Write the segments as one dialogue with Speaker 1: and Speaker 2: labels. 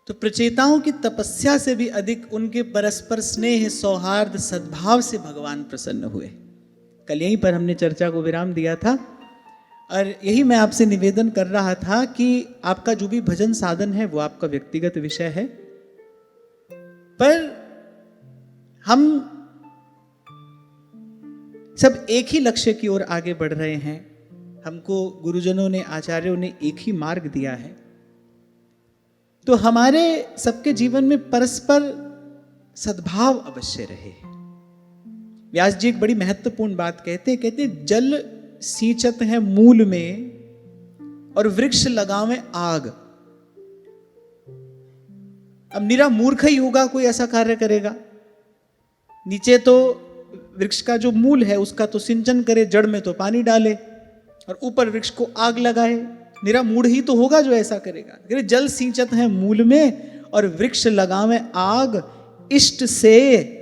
Speaker 1: तो प्रचेताओं की तपस्या से भी अधिक उनके परस्पर स्नेह, सौहार्द, सद्भाव से भगवान प्रसन्न हुए। कल यहीं पर हमने चर्चा को विराम दिया था और यही मैं आपसे निवेदन कर रहा था कि आपका जो भी भजन साधन है वो आपका व्यक्तिगत विषय है, पर हम सब एक ही लक्ष्य की ओर आगे बढ़ रहे हैं। हमको गुरुजनों ने, आचार्यों ने एक ही मार्ग दिया है। तो हमारे सबके जीवन में परस्पर सद्भाव अवश्य रहे। व्यास जी एक बड़ी महत्वपूर्ण बात कहते जल सींचत है मूल में और वृक्ष लगावे आग। अब निरा मूर्ख ही होगा कोई ऐसा कार्य करेगा। नीचे तो वृक्ष का जो मूल है उसका तो सिंचन करे, जड़ में तो पानी डाले और ऊपर वृक्ष को आग लगाए। निरा मूढ़ ही तो होगा जो ऐसा करेगा। जल सींचत है मूल में और वृक्ष लगावे आग, इष्ट से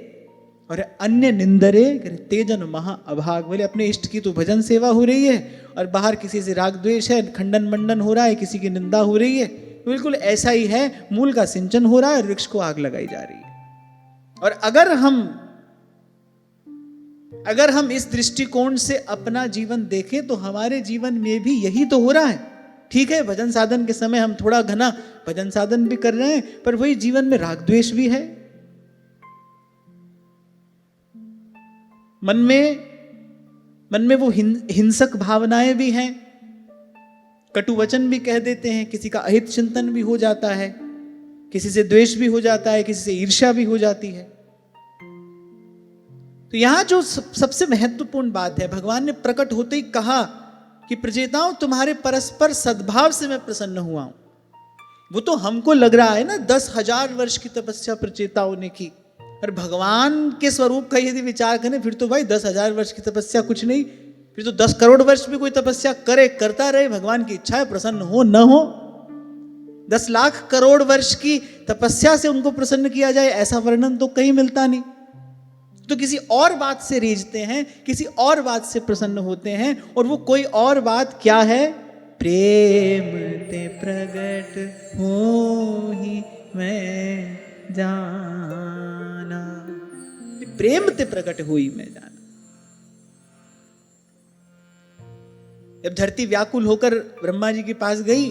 Speaker 1: और अन्य निंदरे तेजन महा अभाग। बोले अपने इष्ट की तो भजन सेवा हो रही है और बाहर किसी से राग द्वेष है, खंडन मंडन हो रहा है, किसी की निंदा हो रही है। बिल्कुल ऐसा ही है, मूल का सिंचन हो रहा है और वृक्ष को आग लगाई जा रही है। और अगर हम इस दृष्टिकोण से अपना जीवन देखें तो हमारे जीवन में भी यही तो हो रहा है। ठीक है, भजन साधन के समय हम थोड़ा घना भजन साधन भी कर रहे हैं, पर वही जीवन में राग द्वेष भी है। मन में वो हिंसक भावनाएं भी हैं, कटु वचन भी कह देते हैं, किसी का अहित चिंतन भी हो जाता है, किसी से द्वेष भी हो जाता है, किसी से ईर्ष्या भी हो जाती है। तो यहां जो सबसे महत्वपूर्ण बात है, भगवान ने प्रकट होते ही कहा कि प्रचेताओं तुम्हारे परस्पर सद्भाव से मैं प्रसन्न हुआ हूं। वो तो हमको लग रहा है ना 10,000 वर्ष की तपस्या प्रचेताओं ने की, और भगवान के स्वरूप का यदि विचार करें फिर तो भाई 10,000 वर्ष की तपस्या कुछ नहीं, फिर तो 10 करोड़ वर्ष भी कोई तपस्या करता रहे, भगवान की इच्छा है प्रसन्न हो न हो। 10 लाख करोड़ वर्ष की तपस्या से उनको प्रसन्न किया जाए, ऐसा वर्णन तो कहीं मिलता नहीं। तो किसी और बात से रीझते हैं, किसी और बात से प्रसन्न होते हैं, और वो कोई और बात क्या है? प्रेम ते प्रगट हो ही मैं जाना, प्रेम ते प्रगट हो ही मैं जाना। जब धरती व्याकुल होकर ब्रह्मा जी के पास गई,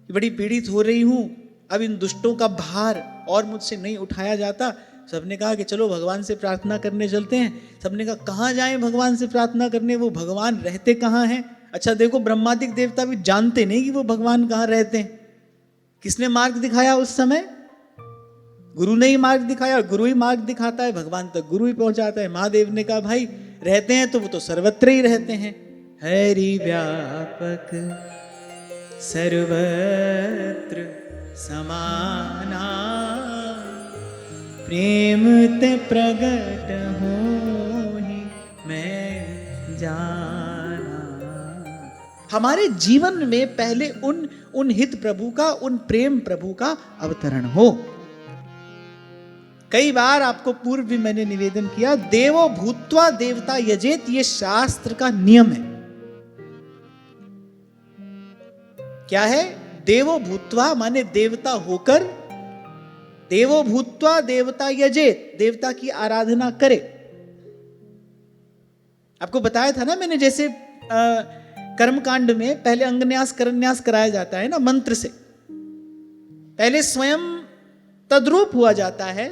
Speaker 1: बड़ी पीड़ित हो रही हूं, अब इन दुष्टों का भार और मुझसे नहीं उठाया जाता। सबने कहा कि चलो भगवान से प्रार्थना करने चलते हैं। सबने कहा कहाँ जाएं भगवान से प्रार्थना करने, वो भगवान रहते कहाँ हैं? अच्छा देखो, ब्रह्मादिक देवता भी जानते नहीं कि वो भगवान कहाँ रहते हैं। किसने मार्ग दिखाया उस समय? गुरु ने ही मार्ग दिखाया, और गुरु ही मार्ग दिखाता है, भगवान तक गुरु ही पहुंचाता है। महादेव ने कहा भाई रहते हैं तो वो तो सर्वत्र ही रहते हैं। हरि व्यापक सर्वत्र समाना, प्रेम ते प्रगट हो ही मैं जाना। हमारे जीवन में पहले उन हित प्रभु का, उन प्रेम प्रभु का अवतरण हो। कई बार आपको पूर्व भी मैंने निवेदन किया, देवो भूत्वा देवता यजेत, ये शास्त्र का नियम है। क्या है? देवो भूत्वा माने देवता होकर, देवो भूत्वा देवता यजेत, देवता की आराधना करे। आपको बताया था ना मैंने, जैसे कर्मकांड में पहले अंगन्यास करन्यास कराया जाता है ना मंत्र से, पहले स्वयं तद्रूप हुआ जाता है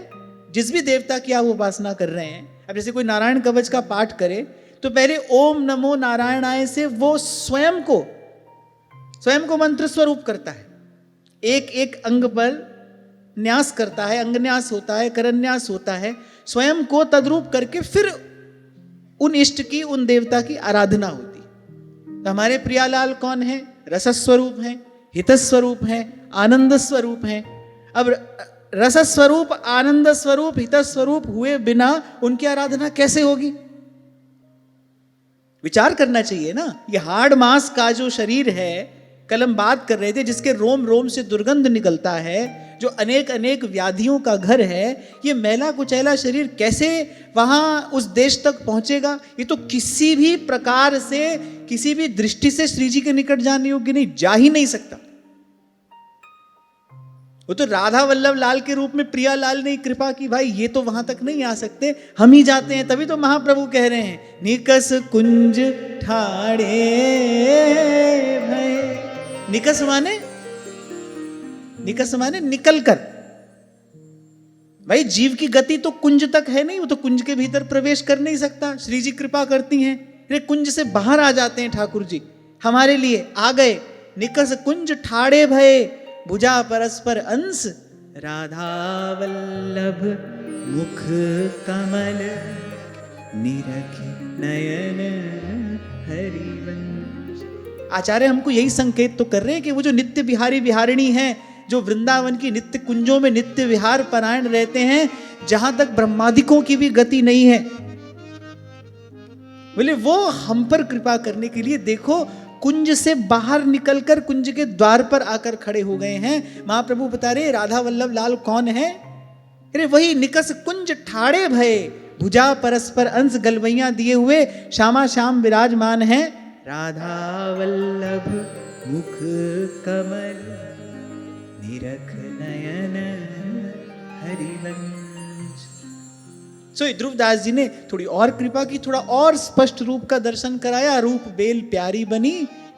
Speaker 1: जिस भी देवता की आप उपासना कर रहे हैं। अब जैसे कोई नारायण कवच का पाठ करे तो पहले ओम नमो नारायणाय से वो स्वयं को मंत्र स्वरूप करता है, एक एक अंग पर न्यास करता है, अंगन्यास होता है, करन्यास होता है, स्वयं को तद्रूप करके फिर उन इष्ट की, उन देवता की आराधना होती। तो हमारे प्रियालाल कौन है? रसस्वरूप हैं, हितस्वरूप हैं, आनंद स्वरूप हैं। अब रसस्वरूप, आनंद स्वरूप, हितस्वरूप हुए बिना उनकी आराधना कैसे होगी? विचार करना चाहिए ना। ये हाड़ मांस का जो शरीर है, कल हम बात कर रहे थे, जिसके रोम रोम से दुर्गंध निकलता है, जो अनेक अनेक व्याधियों का घर है, ये मैला कुचैला शरीर कैसे वहां उस देश तक पहुंचेगा? ये तो किसी भी प्रकार से, किसी भी दृष्टि से श्री जी के निकट जाने योग्य नहीं, जा ही नहीं सकता। वो तो राधा वल्लभ लाल के रूप में प्रिया लाल ने कृपा की, भाई ये तो वहां तक नहीं आ सकते, हम ही जाते हैं। तभी तो महाप्रभु कह रहे हैं निकस कुंज ठाड़े भय। निकस माने निकल कर। भाई जीव की गति तो कुंज तक है नहीं, वो तो कुंज के भीतर प्रवेश कर नहीं सकता। श्री जी कृपा करती हैं, फिर कुंज से बाहर आ जाते हैं ठाकुर जी, हमारे लिए आ गए। निकस कुंज ठाड़े भय, भुजा परस्पर अंश, राधा वल्लभ मुख कमल, निरख नयन हरिवंश। आचार्य हमको यही संकेत तो कर रहे हैं कि वो जो नित्य विहारी विहारिणी हैं, जो वृंदावन की नित्य कुंजों में नित्य विहार परायण रहते हैं, जहां तक ब्रह्मादिकों की भी गति नहीं है, बोले वो हम पर कृपा करने के लिए देखो कुंज से बाहर निकलकर कुंज के द्वार पर आकर खड़े हो गए हैं। महाप्रभु बता रहे राधा वल्लभ लाल कौन है? अरे वही निकस कुंज ठाड़े भय, भुजा परस्पर अंश, गलवैया दिए हुए श्यामा श्याम विराजमान है। राधा वल्लभ मुख कमल, निरख नयन हरिवंश। सो ध्रुवदास जी ने थोड़ी और कृपा की, थोड़ा और स्पष्ट रूप का दर्शन कराया। रूप बेल प्यारी बनी,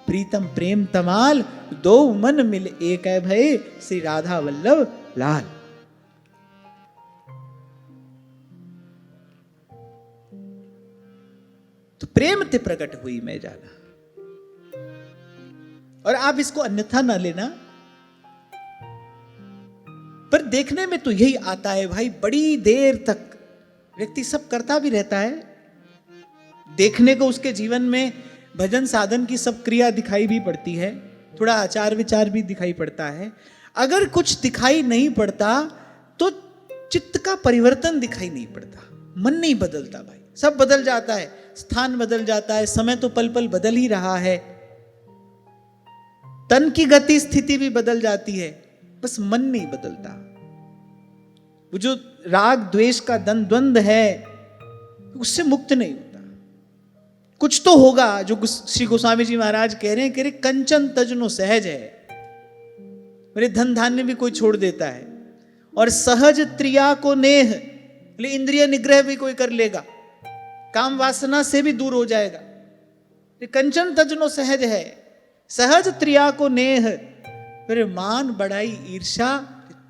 Speaker 1: प्रीतम प्रेम तमाल, दो मन मिल एक है भय, श्री राधा वल्लभ लाल। तो प्रेम ते प्रकट हुई मैं जाना। और आप इसको अन्यथा ना लेना, पर देखने में तो यही आता है भाई। बड़ी देर तक व्यक्ति सब करता भी रहता है, देखने को उसके जीवन में भजन साधन की सब क्रिया दिखाई भी पड़ती है, थोड़ा आचार विचार भी दिखाई पड़ता है। अगर कुछ दिखाई नहीं पड़ता तो चित्त का परिवर्तन दिखाई नहीं पड़ता, मन नहीं बदलता भाई। सब बदल जाता है, स्थान बदल जाता है, समय तो पल पल बदल ही रहा है, तन की गति स्थिति भी बदल जाती है, बस मन नहीं बदलता। वो जो राग द्वेष का द्वंद्व है उससे मुक्त नहीं होता। कुछ तो होगा जो श्री गोस्वामी जी महाराज कह रहे हैं कि कंचन तजनो सहज है, मेरे धन धान्य भी कोई छोड़ देता है, और सहज त्रिया को नेह, इंद्रिय निग्रह भी कोई कर लेगा, काम वासना से भी दूर हो जाएगा। कंचन तजनो सहज है, सहज त्रिया को नेह, मेरे मान बढ़ाई ईर्षा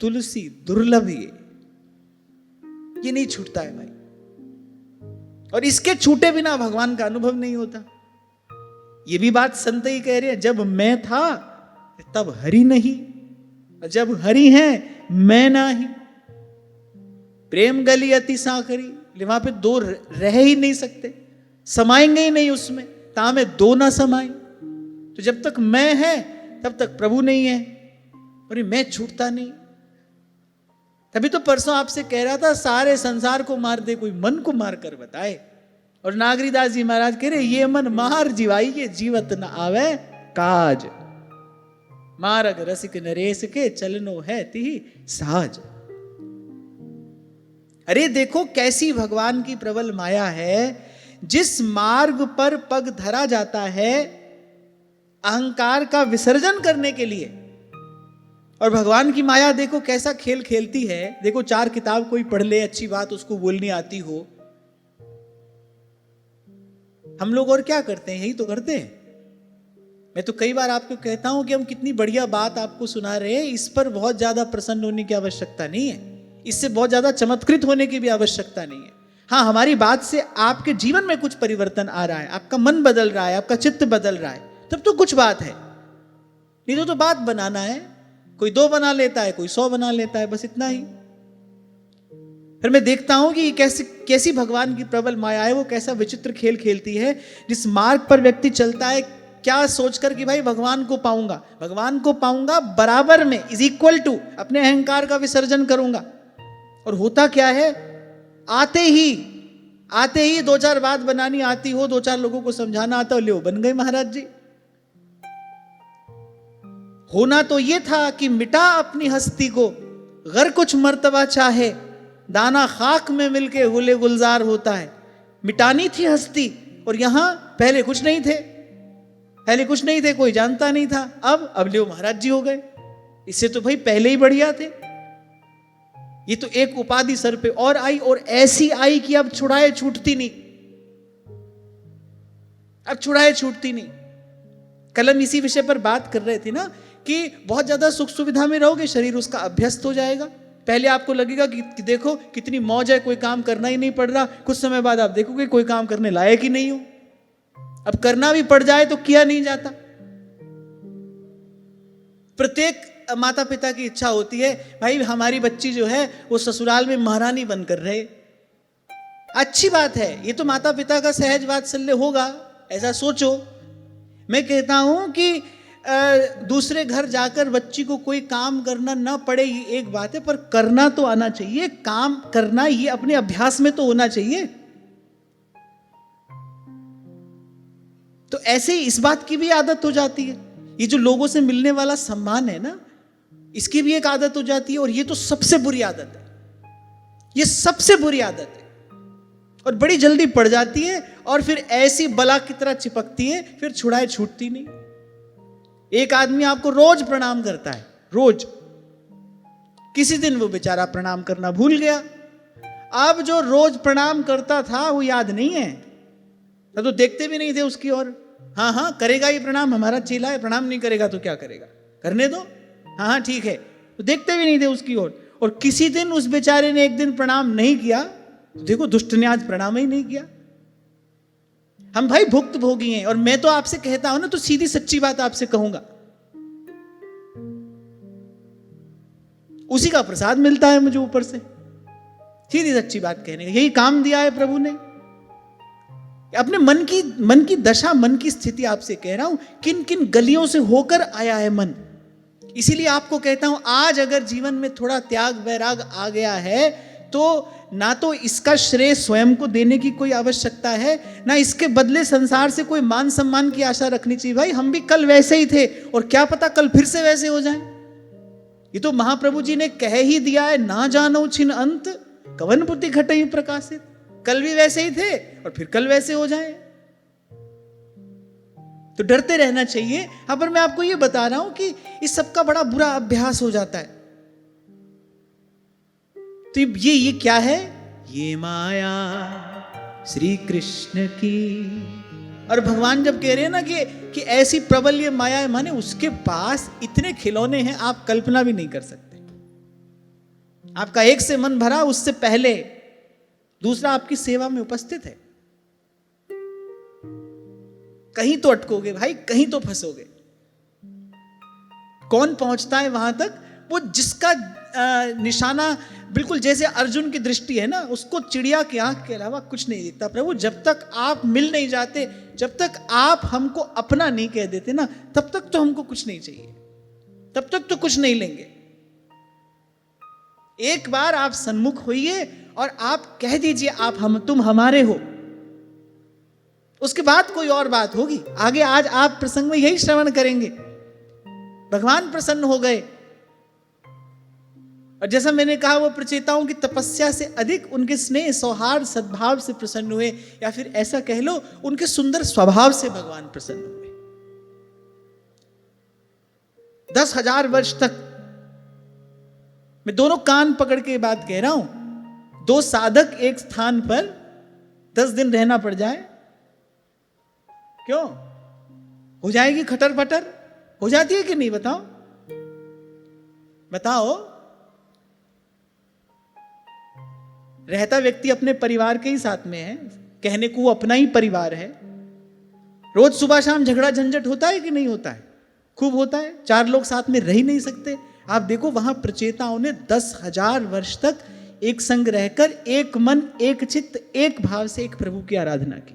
Speaker 1: तुलसी दुर्लभ, ये नहीं छूटता है भाई। और इसके छूटे बिना भगवान का अनुभव नहीं होता। ये भी बात संत ही कह रहे हैं, जब मैं था तब हरि नहीं, जब हरि है मैं नाही। प्रेम गली अति साखरी, वहां पे दो रह ही नहीं सकते, समाएंगे ही नहीं उसमें, तामे दो ना समाए। तो जब तक मैं है तब तक प्रभु नहीं है, और मैं छूटता नहीं। तभी तो परसों आपसे कह रहा था सारे संसार को मार दे कोई मन को मार कर बताए। और नागरीदास जी महाराज कह रहे ये मन मार जीवाई, ये जीवत न आवे काज, मारग रसिक नरेश के चलनो है तिहि साज। अरे देखो कैसी भगवान की प्रबल माया है, जिस मार्ग पर पग धरा जाता है अहंकार का विसर्जन करने के लिए, और भगवान की माया देखो कैसा खेल खेलती है। देखो चार किताब कोई पढ़ ले, अच्छी बात उसको बोलनी आती हो, हम लोग और क्या करते हैं, यही तो करते हैं। मैं तो कई बार आपको कहता हूं कि हम कितनी बढ़िया बात आपको सुना रहे हैं, इस पर बहुत ज्यादा प्रसन्न होने की आवश्यकता नहीं है, इससे बहुत ज्यादा चमत्कृत होने की भी आवश्यकता नहीं है। हाँ, हमारी बात से आपके जीवन में कुछ परिवर्तन आ रहा है, आपका मन बदल रहा है, आपका चित्त बदल रहा है, तब तो कुछ बात है। नहीं तो बात बनाना है, कोई 2 बना लेता है, कोई 100 बना लेता है, बस इतना ही। फिर मैं देखता हूं कि कैसी भगवान की प्रबल माया है, वो कैसा विचित्र खेल खेलती है। जिस मार्ग पर व्यक्ति चलता है क्या सोचकर कि भाई भगवान को पाऊंगा बराबर में, इज इक्वल टू अपने अहंकार का विसर्जन करूंगा। और होता क्या है, आते ही 2-4 बात बनानी आती हो, 2-4 लोगों को समझाना आता हो, ले बन गए महाराज जी। होना तो ये था कि मिटा अपनी हस्ती को, गर कुछ मर्तबा चाहे, दाना खाक में मिलके गुले गुलजार होता है। मिटानी थी हस्ती, और यहां पहले कुछ नहीं थे, कोई जानता नहीं था। अब ले महाराज जी हो गए, इससे तो भाई पहले ही बढ़िया थे। ये तो एक उपाधि सर पे और आई, और ऐसी आई कि अब छुड़ाए छूटती नहीं, अब छुड़ाए छूटती नहीं। कल हम इसी विषय पर बात कर रहे थे ना कि बहुत ज्यादा सुख सुविधा में रहोगे, शरीर उसका अभ्यस्त हो जाएगा। पहले आपको लगेगा कि देखो कितनी मौज है, कोई काम करना ही नहीं पड़ रहा। कुछ समय बाद आप देखोगे कोई काम करने लायक ही नहीं हो। अब करना भी पड़ जाए तो किया नहीं जाता। प्रत्येक माता पिता की इच्छा होती है भाई हमारी बच्ची जो है वो ससुराल में महारानी बनकर रहे। अच्छी बात है, ये तो माता पिता का सहज वात्सल्य होगा, ऐसा सोचो। मैं कहता हूं कि दूसरे घर जाकर बच्ची को कोई काम करना ना पड़े ये एक बात है, पर करना तो आना चाहिए। काम करना ये अपने अभ्यास में तो होना चाहिए। तो ऐसे ही इस बात की भी आदत हो जाती है। ये जो लोगों से मिलने वाला सम्मान है ना, इसकी भी एक आदत हो जाती है, और ये तो सबसे बुरी आदत है। ये सबसे बुरी आदत है और बड़ी जल्दी पड़ जाती है, और फिर ऐसी बला की तरह चिपकती है, फिर छुड़ाए छूटती नहीं। एक आदमी आपको रोज प्रणाम करता है, रोज। किसी दिन वो बेचारा प्रणाम करना भूल गया। अब जो रोज प्रणाम करता था वो याद नहीं है, तब तो देखते भी नहीं थे उसकी ओर। हाँ हाँ करेगा ये प्रणाम, हमारा चेला है, प्रणाम नहीं करेगा तो क्या करेगा, करने दो, हाँ हाँ ठीक है, तो देखते भी नहीं थे उसकी ओर। और किसी दिन उस बेचारे ने एक दिन प्रणाम नहीं किया, तो देखो दुष्ट ने आज प्रणाम ही नहीं किया। हम भाई भुक्त भोगी हैं, और मैं तो आपसे कहता हूं ना, तो सीधी सच्ची बात आपसे कहूंगा, उसी का प्रसाद मिलता है मुझे ऊपर से। सीधी सच्ची बात कहने का यही काम दिया है प्रभु ने। अपने मन की दशा, मन की स्थिति आपसे कह रहा हूं, किन किन गलियों से होकर आया है मन। इसीलिए आपको कहता हूं, आज अगर जीवन में थोड़ा त्याग वैराग आ गया है, तो ना तो इसका श्रेय स्वयं को देने की कोई आवश्यकता है, ना इसके बदले संसार से कोई मान सम्मान की आशा रखनी चाहिए। भाई हम भी कल वैसे ही थे, और क्या पता कल फिर से वैसे हो जाएं। ये तो महाप्रभु जी ने कह ही दिया है, ना जानो छिन अंत कवन बुद्धि घटई प्रकाशित। कल भी वैसे ही थे और फिर कल वैसे हो जाएं। तो डरते रहना चाहिए। हाँ, पर मैं आपको ये बता रहा हूं कि इस सब का बड़ा बुरा अभ्यास हो जाता है। तो ये क्या है? ये माया श्री कृष्ण की। और भगवान जब कह रहे हैं ना कि ऐसी प्रबल ये माया है, माने उसके पास इतने खिलौने हैं आप कल्पना भी नहीं कर सकते। आपका एक से मन भरा, उससे पहले दूसरा आपकी सेवा में उपस्थित है। कहीं तो अटकोगे भाई, कहीं तो फंसोगे। कौन पहुंचता है वहां तक? वो जिसका निशाना बिल्कुल जैसे अर्जुन की दृष्टि है ना, उसको चिड़िया की आंख के अलावा कुछ नहीं दिखता। प्रभु जब तक आप मिल नहीं जाते, जब तक आप हमको अपना नहीं कह देते ना, तब तक तो हमको कुछ नहीं चाहिए, तब तक तो कुछ नहीं लेंगे। एक बार आप सन्मुख होइए और आप कह दीजिए आप तुम हमारे हो, उसके बाद कोई और बात होगी। आगे आज आप प्रसंग में यही श्रवण करेंगे। भगवान प्रसन्न हो गए, और जैसा मैंने कहा, वो प्रचेताओं की तपस्या से अधिक उनके स्नेह, सौहार्द, सद्भाव से प्रसन्न हुए, या फिर ऐसा कह लो उनके सुंदर स्वभाव से भगवान प्रसन्न हुए। 10,000 वर्ष तक, मैं दोनों कान पकड़ के बात कह रहा हूं, दो साधक एक स्थान पर 10 दिन रहना पड़ जाए, क्यों हो जाएगी खटर पटर? हो जाती है कि नहीं? बताओ बताओ। रहता व्यक्ति अपने परिवार के ही साथ में है, कहने को वो अपना ही परिवार है। रोज सुबह शाम झगड़ा झंझट होता है कि नहीं होता है? खूब होता है। 4 लोग साथ में रह ही नहीं सकते। आप देखो वहां प्रचेताओं ने 10,000 वर्ष तक एक संग रहकर एक मन, एक चित्त, एक भाव से एक प्रभु की आराधना की।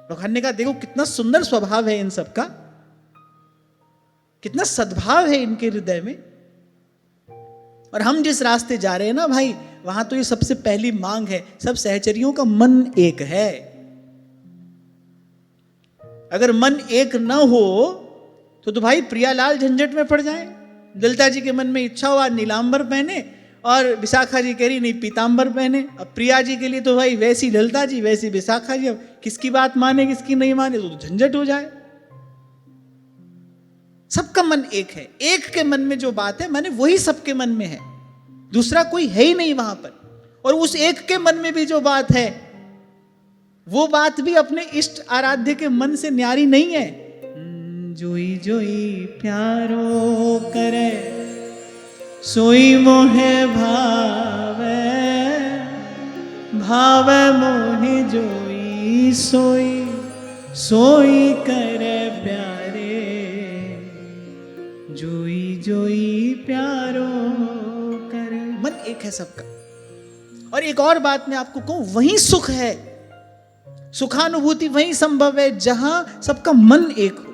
Speaker 1: भगवान ने कहा देखो कितना सुंदर स्वभाव है इन सब का, कितना सद्भाव है इनके हृदय में। और हम जिस रास्ते जा रहे हैं ना भाई, वहां तो ये सबसे पहली मांग है, सब सहचरियों का मन एक है। अगर मन एक न हो तो भाई प्रियालाल झंझट में पड़ जाए। ललिता जी के मन में इच्छा हुआ नीलांबर पहने, और विशाखा जी कह रही नहीं पीतांबर पहने। अब प्रिया जी के लिए तो भाई वैसी ललिता जी वैसी विशाखा जी, अब किसकी बात माने किसकी नहीं माने, तो झंझट हो जाए। सबका मन एक है, एक के मन में जो बात है माने वही सबके मन में है, दूसरा कोई है ही नहीं वहां पर। और उस एक के मन में भी जो बात है वो बात भी अपने इष्ट आराध्य के मन से न्यारी नहीं है। जोई जोई प्यारो करे सोई मोहे भावे, भावे मोहे जोई सोई, सोई करे प्यारे, जोई जोई प्यारो करे। मन एक है सबका। और एक और बात मैं आपको कहूं, वही सुख है, सुखानुभूति वही संभव है जहां सबका मन एक हो।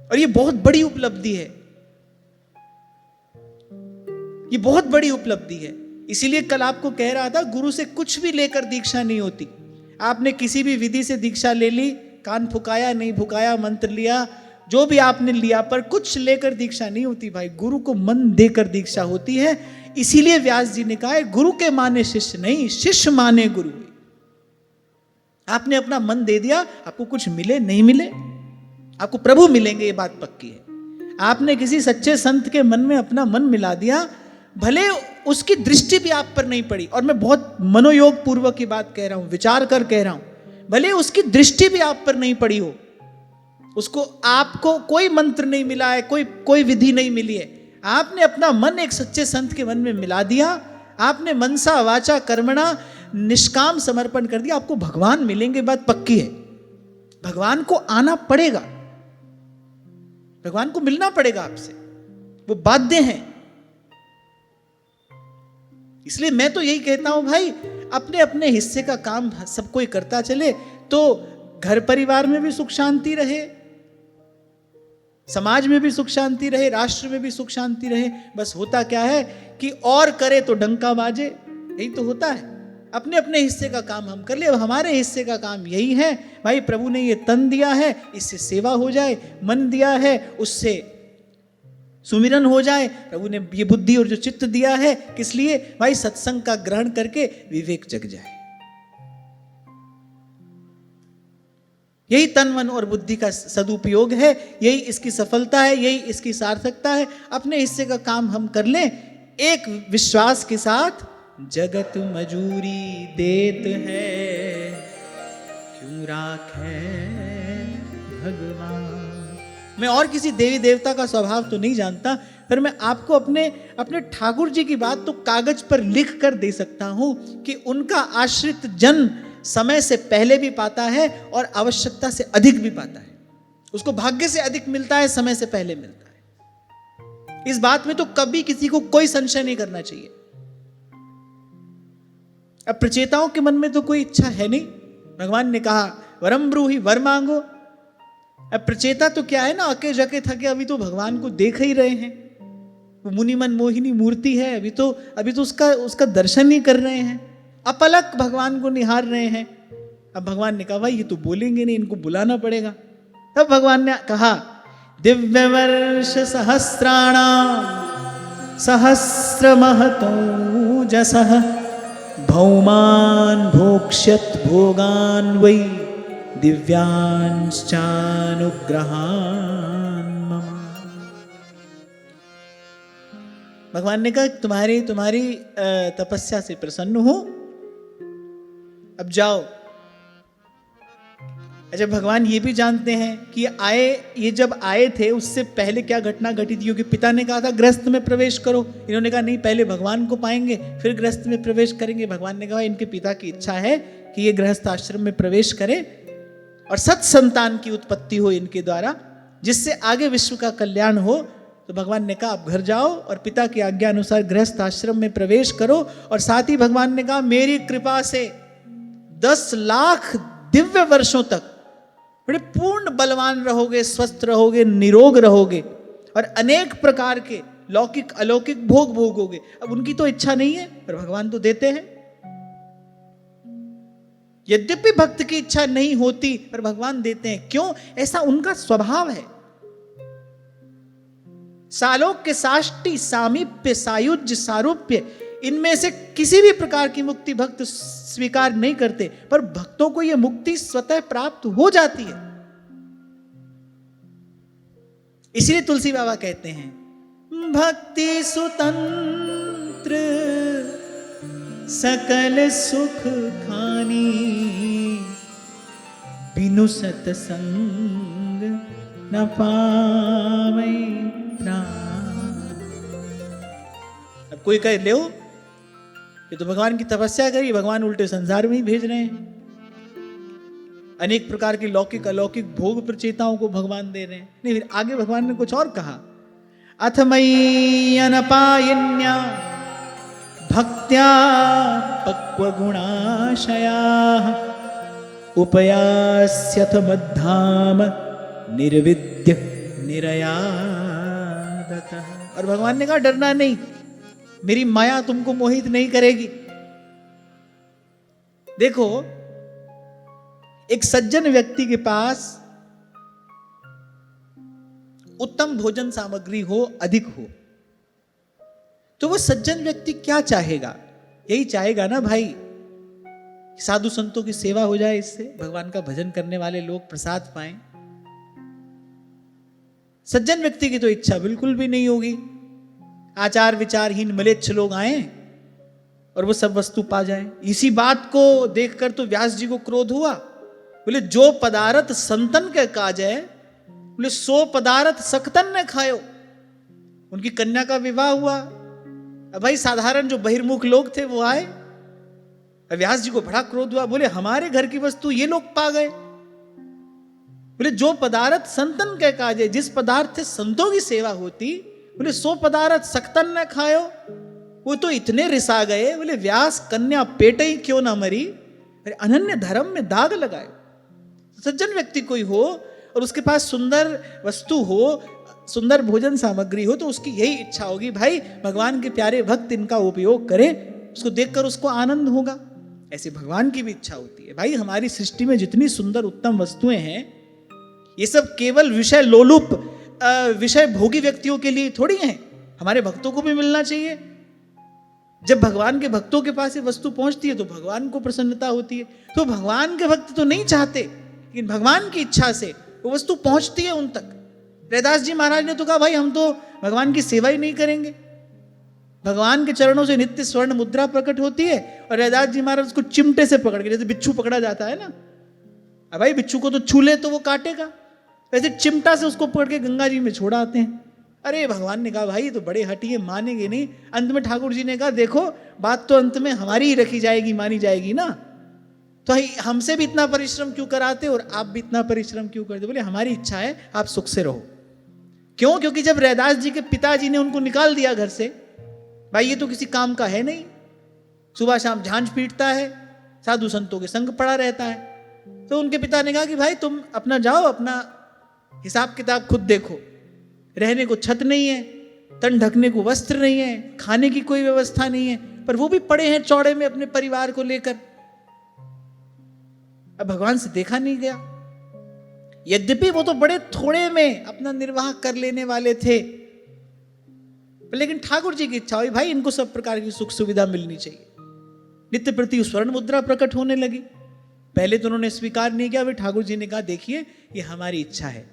Speaker 1: और ये बहुत बड़ी उपलब्धि है, ये बहुत बड़ी उपलब्धि है। इसीलिए कल आपको कह रहा था, गुरु से कुछ भी लेकर दीक्षा नहीं होती। आपने किसी भी विधि से दीक्षा ले ली, कान फुकाया नहीं फुकाया, मंत्र लिया, जो भी आपने लिया, पर कुछ लेकर दीक्षा नहीं होती भाई। गुरु को मन देकर दीक्षा होती है। इसीलिए व्यास जी ने कहा है, गुरु के माने शिष्य नहीं, शिष्य माने गुरु। आपने अपना मन दे दिया, आपको कुछ मिले नहीं मिले, आपको प्रभु मिलेंगे, ये बात पक्की है। आपने किसी सच्चे संत के मन में अपना मन मिला दिया, भले उसकी दृष्टि भी आप पर नहीं पड़ी, और मैं बहुत मनोयोग पूर्वक की बात कह रहा हूं, विचार कर कह रहा हूं, भले उसकी दृष्टि भी आप पर नहीं पड़ी हो, उसको आपको कोई मंत्र नहीं मिला है, कोई विधि नहीं मिली है, आपने अपना मन एक सच्चे संत के मन में मिला दिया, आपने मनसा वाचा कर्मणा निष्काम समर्पण कर दिया, आपको भगवान मिलेंगे, बात पक्की है। भगवान को आना पड़ेगा, भगवान को मिलना पड़ेगा आपसे, वो बाध्य हैं। इसलिए मैं तो यही कहता हूं भाई, अपने अपने हिस्से का काम सब कोई करता चले तो घर परिवार में भी सुख शांति रहे, समाज में भी सुख शांति रहे, राष्ट्र में भी सुख शांति रहे। बस होता क्या है कि और करे तो डंका बाजे, यही तो होता है। अपने अपने हिस्से का काम हम कर ले। अब हमारे हिस्से का काम यही है भाई, प्रभु ने ये तन दिया है, इससे सेवा हो जाए, मन दिया है उससे सुमिरन हो जाए, प्रभु ने ये बुद्धि और जो चित्त दिया है किस लिए भाई, सत्संग का ग्रहण करके विवेक जग जाए। यही तन मन और बुद्धि का सदुपयोग है, यही इसकी सफलता है, यही इसकी सार्थकता है। अपने हिस्से का काम हम कर लें एक विश्वास के साथ, जगत मजूरी देत है, क्यों राखे भगवान। मैं और किसी देवी देवता का स्वभाव तो नहीं जानता, पर मैं आपको अपने ठाकुर जी की बात तो कागज पर लिख कर दे सकता हूं कि उनका आश्रित जन समय से पहले भी पाता है और आवश्यकता से अधिक भी पाता है। उसको भाग्य से अधिक मिलता है, समय से पहले मिलता है। इस बात में तो कभी किसी को कोई संशय नहीं करना चाहिए। अब प्रचेताओं के मन में तो कोई इच्छा है नहीं, भगवान ने कहा वरम ब्रूहि, वर मांगो। अब प्रचेता तो क्या है ना, अके जके थके अभी तो भगवान को देख ही रहे हैं, वो मुनिमन मोहिनी मूर्ति है, अभी तो उसका दर्शन ही कर रहे हैं, अपलक भगवान को निहार रहे हैं। अब भगवान ने कहा भाई ये तो बोलेंगे नहीं, इनको बुलाना पड़ेगा। तब भगवान ने कहा दिव्य वर्ष सहस्राणाम सहस्र महतो जसः भौमान भोक्ष्यत भोगान वै दिव्यांश्चानुग्रहान मम। भगवान ने कहा तुम्हारी तपस्या से प्रसन्न हूं, अब जाओ। अच्छा, भगवान ये भी जानते हैं कि ये जब आए थे उससे पहले क्या घटना घटी थी, क्योंकि पिता ने कहा था गृहस्थ में प्रवेश करो, इन्होंने कहा नहीं पहले भगवान को पाएंगे फिर गृहस्थ में प्रवेश करेंगे। भगवान ने कहा इनके पिता की इच्छा है कि ये गृहस्थ आश्रम में प्रवेश करें और सत संतान की उत्पत्ति हो इनके द्वारा, जिससे आगे विश्व का कल्याण हो। तो भगवान ने कहा आप घर जाओ और पिता की आज्ञा अनुसार गृहस्थ आश्रम में प्रवेश करो। और साथ ही भगवान ने कहा मेरी कृपा से 10 लाख दिव्य वर्षों तक बड़े पूर्ण बलवान रहोगे, स्वस्थ रहोगे, निरोग रहोगे और अनेक प्रकार के लौकिक अलौकिक भोग भोगोगे। अब उनकी तो इच्छा नहीं है पर भगवान तो देते हैं। यद्यपि भक्त की इच्छा नहीं होती पर भगवान देते हैं। क्यों? ऐसा उनका स्वभाव है। सालोक्य साष्टि सामीप्य सायुज्य सारूप्य, इनमें से किसी भी प्रकार की मुक्ति भक्त स्वीकार नहीं करते, पर भक्तों को यह मुक्ति स्वतः प्राप्त हो जाती है। इसलिए तुलसी बाबा कहते हैं, भक्ति सुतंत्र सकल सुख खानी, बिनु सतसंग न पावै प्राण। अब कोई कहे ले ये तो भगवान की तपस्या करी, भगवान उल्टे संसार में ही भेज रहे हैं, अनेक प्रकार की लौकिक अलौकिक भोग प्रचेताओं को भगवान दे रहे हैं। नहीं, फिर आगे भगवान ने कुछ और कहा, अथ मयि अनपायन्या भक्त्या पक्व गुणाशया, उपयास्यथ मद्धाम निर्विद्य निरयादतः। और भगवान ने कहा डरना नहीं, मेरी माया तुमको मोहित नहीं करेगी। देखो, एक सज्जन व्यक्ति के पास उत्तम भोजन सामग्री हो, अधिक हो, तो वह सज्जन व्यक्ति क्या चाहेगा? यही चाहेगा ना भाई, साधु संतों की सेवा हो जाए, इससे भगवान का भजन करने वाले लोग प्रसाद पाएं। सज्जन व्यक्ति की तो इच्छा बिल्कुल भी नहीं होगी आचार विचारहीन म्लेच्छ लोग आए और वो सब वस्तु पा जाए। इसी बात को देखकर तो व्यास जी को क्रोध हुआ। बोले जो पदार्थ संतन के काज है, बोले सो पदार्थ सकतन ने खायो। उनकी कन्या का विवाह हुआ। अब भाई साधारण जो बहिर्मुख लोग थे वो आए। व्यास जी को बड़ा क्रोध हुआ। बोले हमारे घर की वस्तु ये लोग पा गए। बोले जो पदार्थ संतन के काज है, जिस पदार्थ से संतों की सेवा होती, बोले सो पदार्थ सकतन न खायो। वो तो इतने रिसा गए। बोले व्यास कन्या पेट ही क्यों ना मरी, अनन्य धर्म में दाग लगाए। सज्जन व्यक्ति कोई हो और उसके पास सुंदर वस्तु हो, सुंदर भोजन सामग्री हो, तो उसकी यही इच्छा होगी भाई भगवान के प्यारे भक्त इनका उपयोग करें, उसको देखकर उसको आनंद होगा। ऐसे भगवान की भी इच्छा होती है भाई हमारी सृष्टि में जितनी सुंदर उत्तम वस्तुएं हैं, ये सब केवल विषय लोलुप विषय भोगी व्यक्तियों के लिए थोड़ी हैं, हमारे भक्तों को भी मिलना चाहिए। जब भगवान के भक्तों के पास ये वस्तु पहुंचती है तो भगवान को प्रसन्नता होती है। तो भगवान के भक्त तो नहीं चाहते, लेकिन भगवान की इच्छा से वो वस्तु पहुंचती है उन तक। रैदास जी महाराज ने तो कहा भाई हम तो भगवान की सेवा ही नहीं करेंगे। भगवान के चरणों से नित्य स्वर्ण मुद्रा प्रकट होती है और रैदास जी महाराज उसको चिमटे से पकड़ के, जैसे बिच्छू पकड़ा जाता है ना, अब भाई बिच्छू को तो छू ले तो वो काटेगा, वैसे चिमटा से उसको पकड़ के गंगा जी में छोड़ आते हैं। अरे भगवान ने कहा भाई तो बड़े हटिए, मानेंगे नहीं। अंत में ठाकुर जी ने कहा देखो बात तो अंत में हमारी ही रखी जाएगी, मानी जाएगी ना, तो हमसे भी इतना परिश्रम क्यों कराते और आप भी इतना परिश्रम क्यों करते। बोले हमारी इच्छा है आप सुख से रहो। क्यों? क्योंकि जब रैदास जी के पिताजी ने उनको निकाल दिया घर से, भाई ये तो किसी काम का है नहीं, सुबह शाम झांझ पीटता है, साधु संतों के संग पड़ा रहता है, तो उनके पिता ने कहा कि भाई तुम अपना जाओ, अपना हिसाब किताब खुद देखो। रहने को छत नहीं है, तन ढकने को वस्त्र नहीं है, खाने की कोई व्यवस्था नहीं है, पर वो भी पड़े हैं चौड़े में अपने परिवार को लेकर। अब भगवान से देखा नहीं गया। यद्यपि वो तो बड़े थोड़े में अपना निर्वाह कर लेने वाले थे, लेकिन ठाकुर जी की इच्छा हुई भाई इनको सब प्रकार की सुख सुविधा मिलनी चाहिए। नित्य प्रति स्वर्ण मुद्रा प्रकट होने लगी। पहले तो उन्होंने स्वीकार नहीं किया, फिर ठाकुर जी ने कहा देखिए ये हमारी इच्छा है,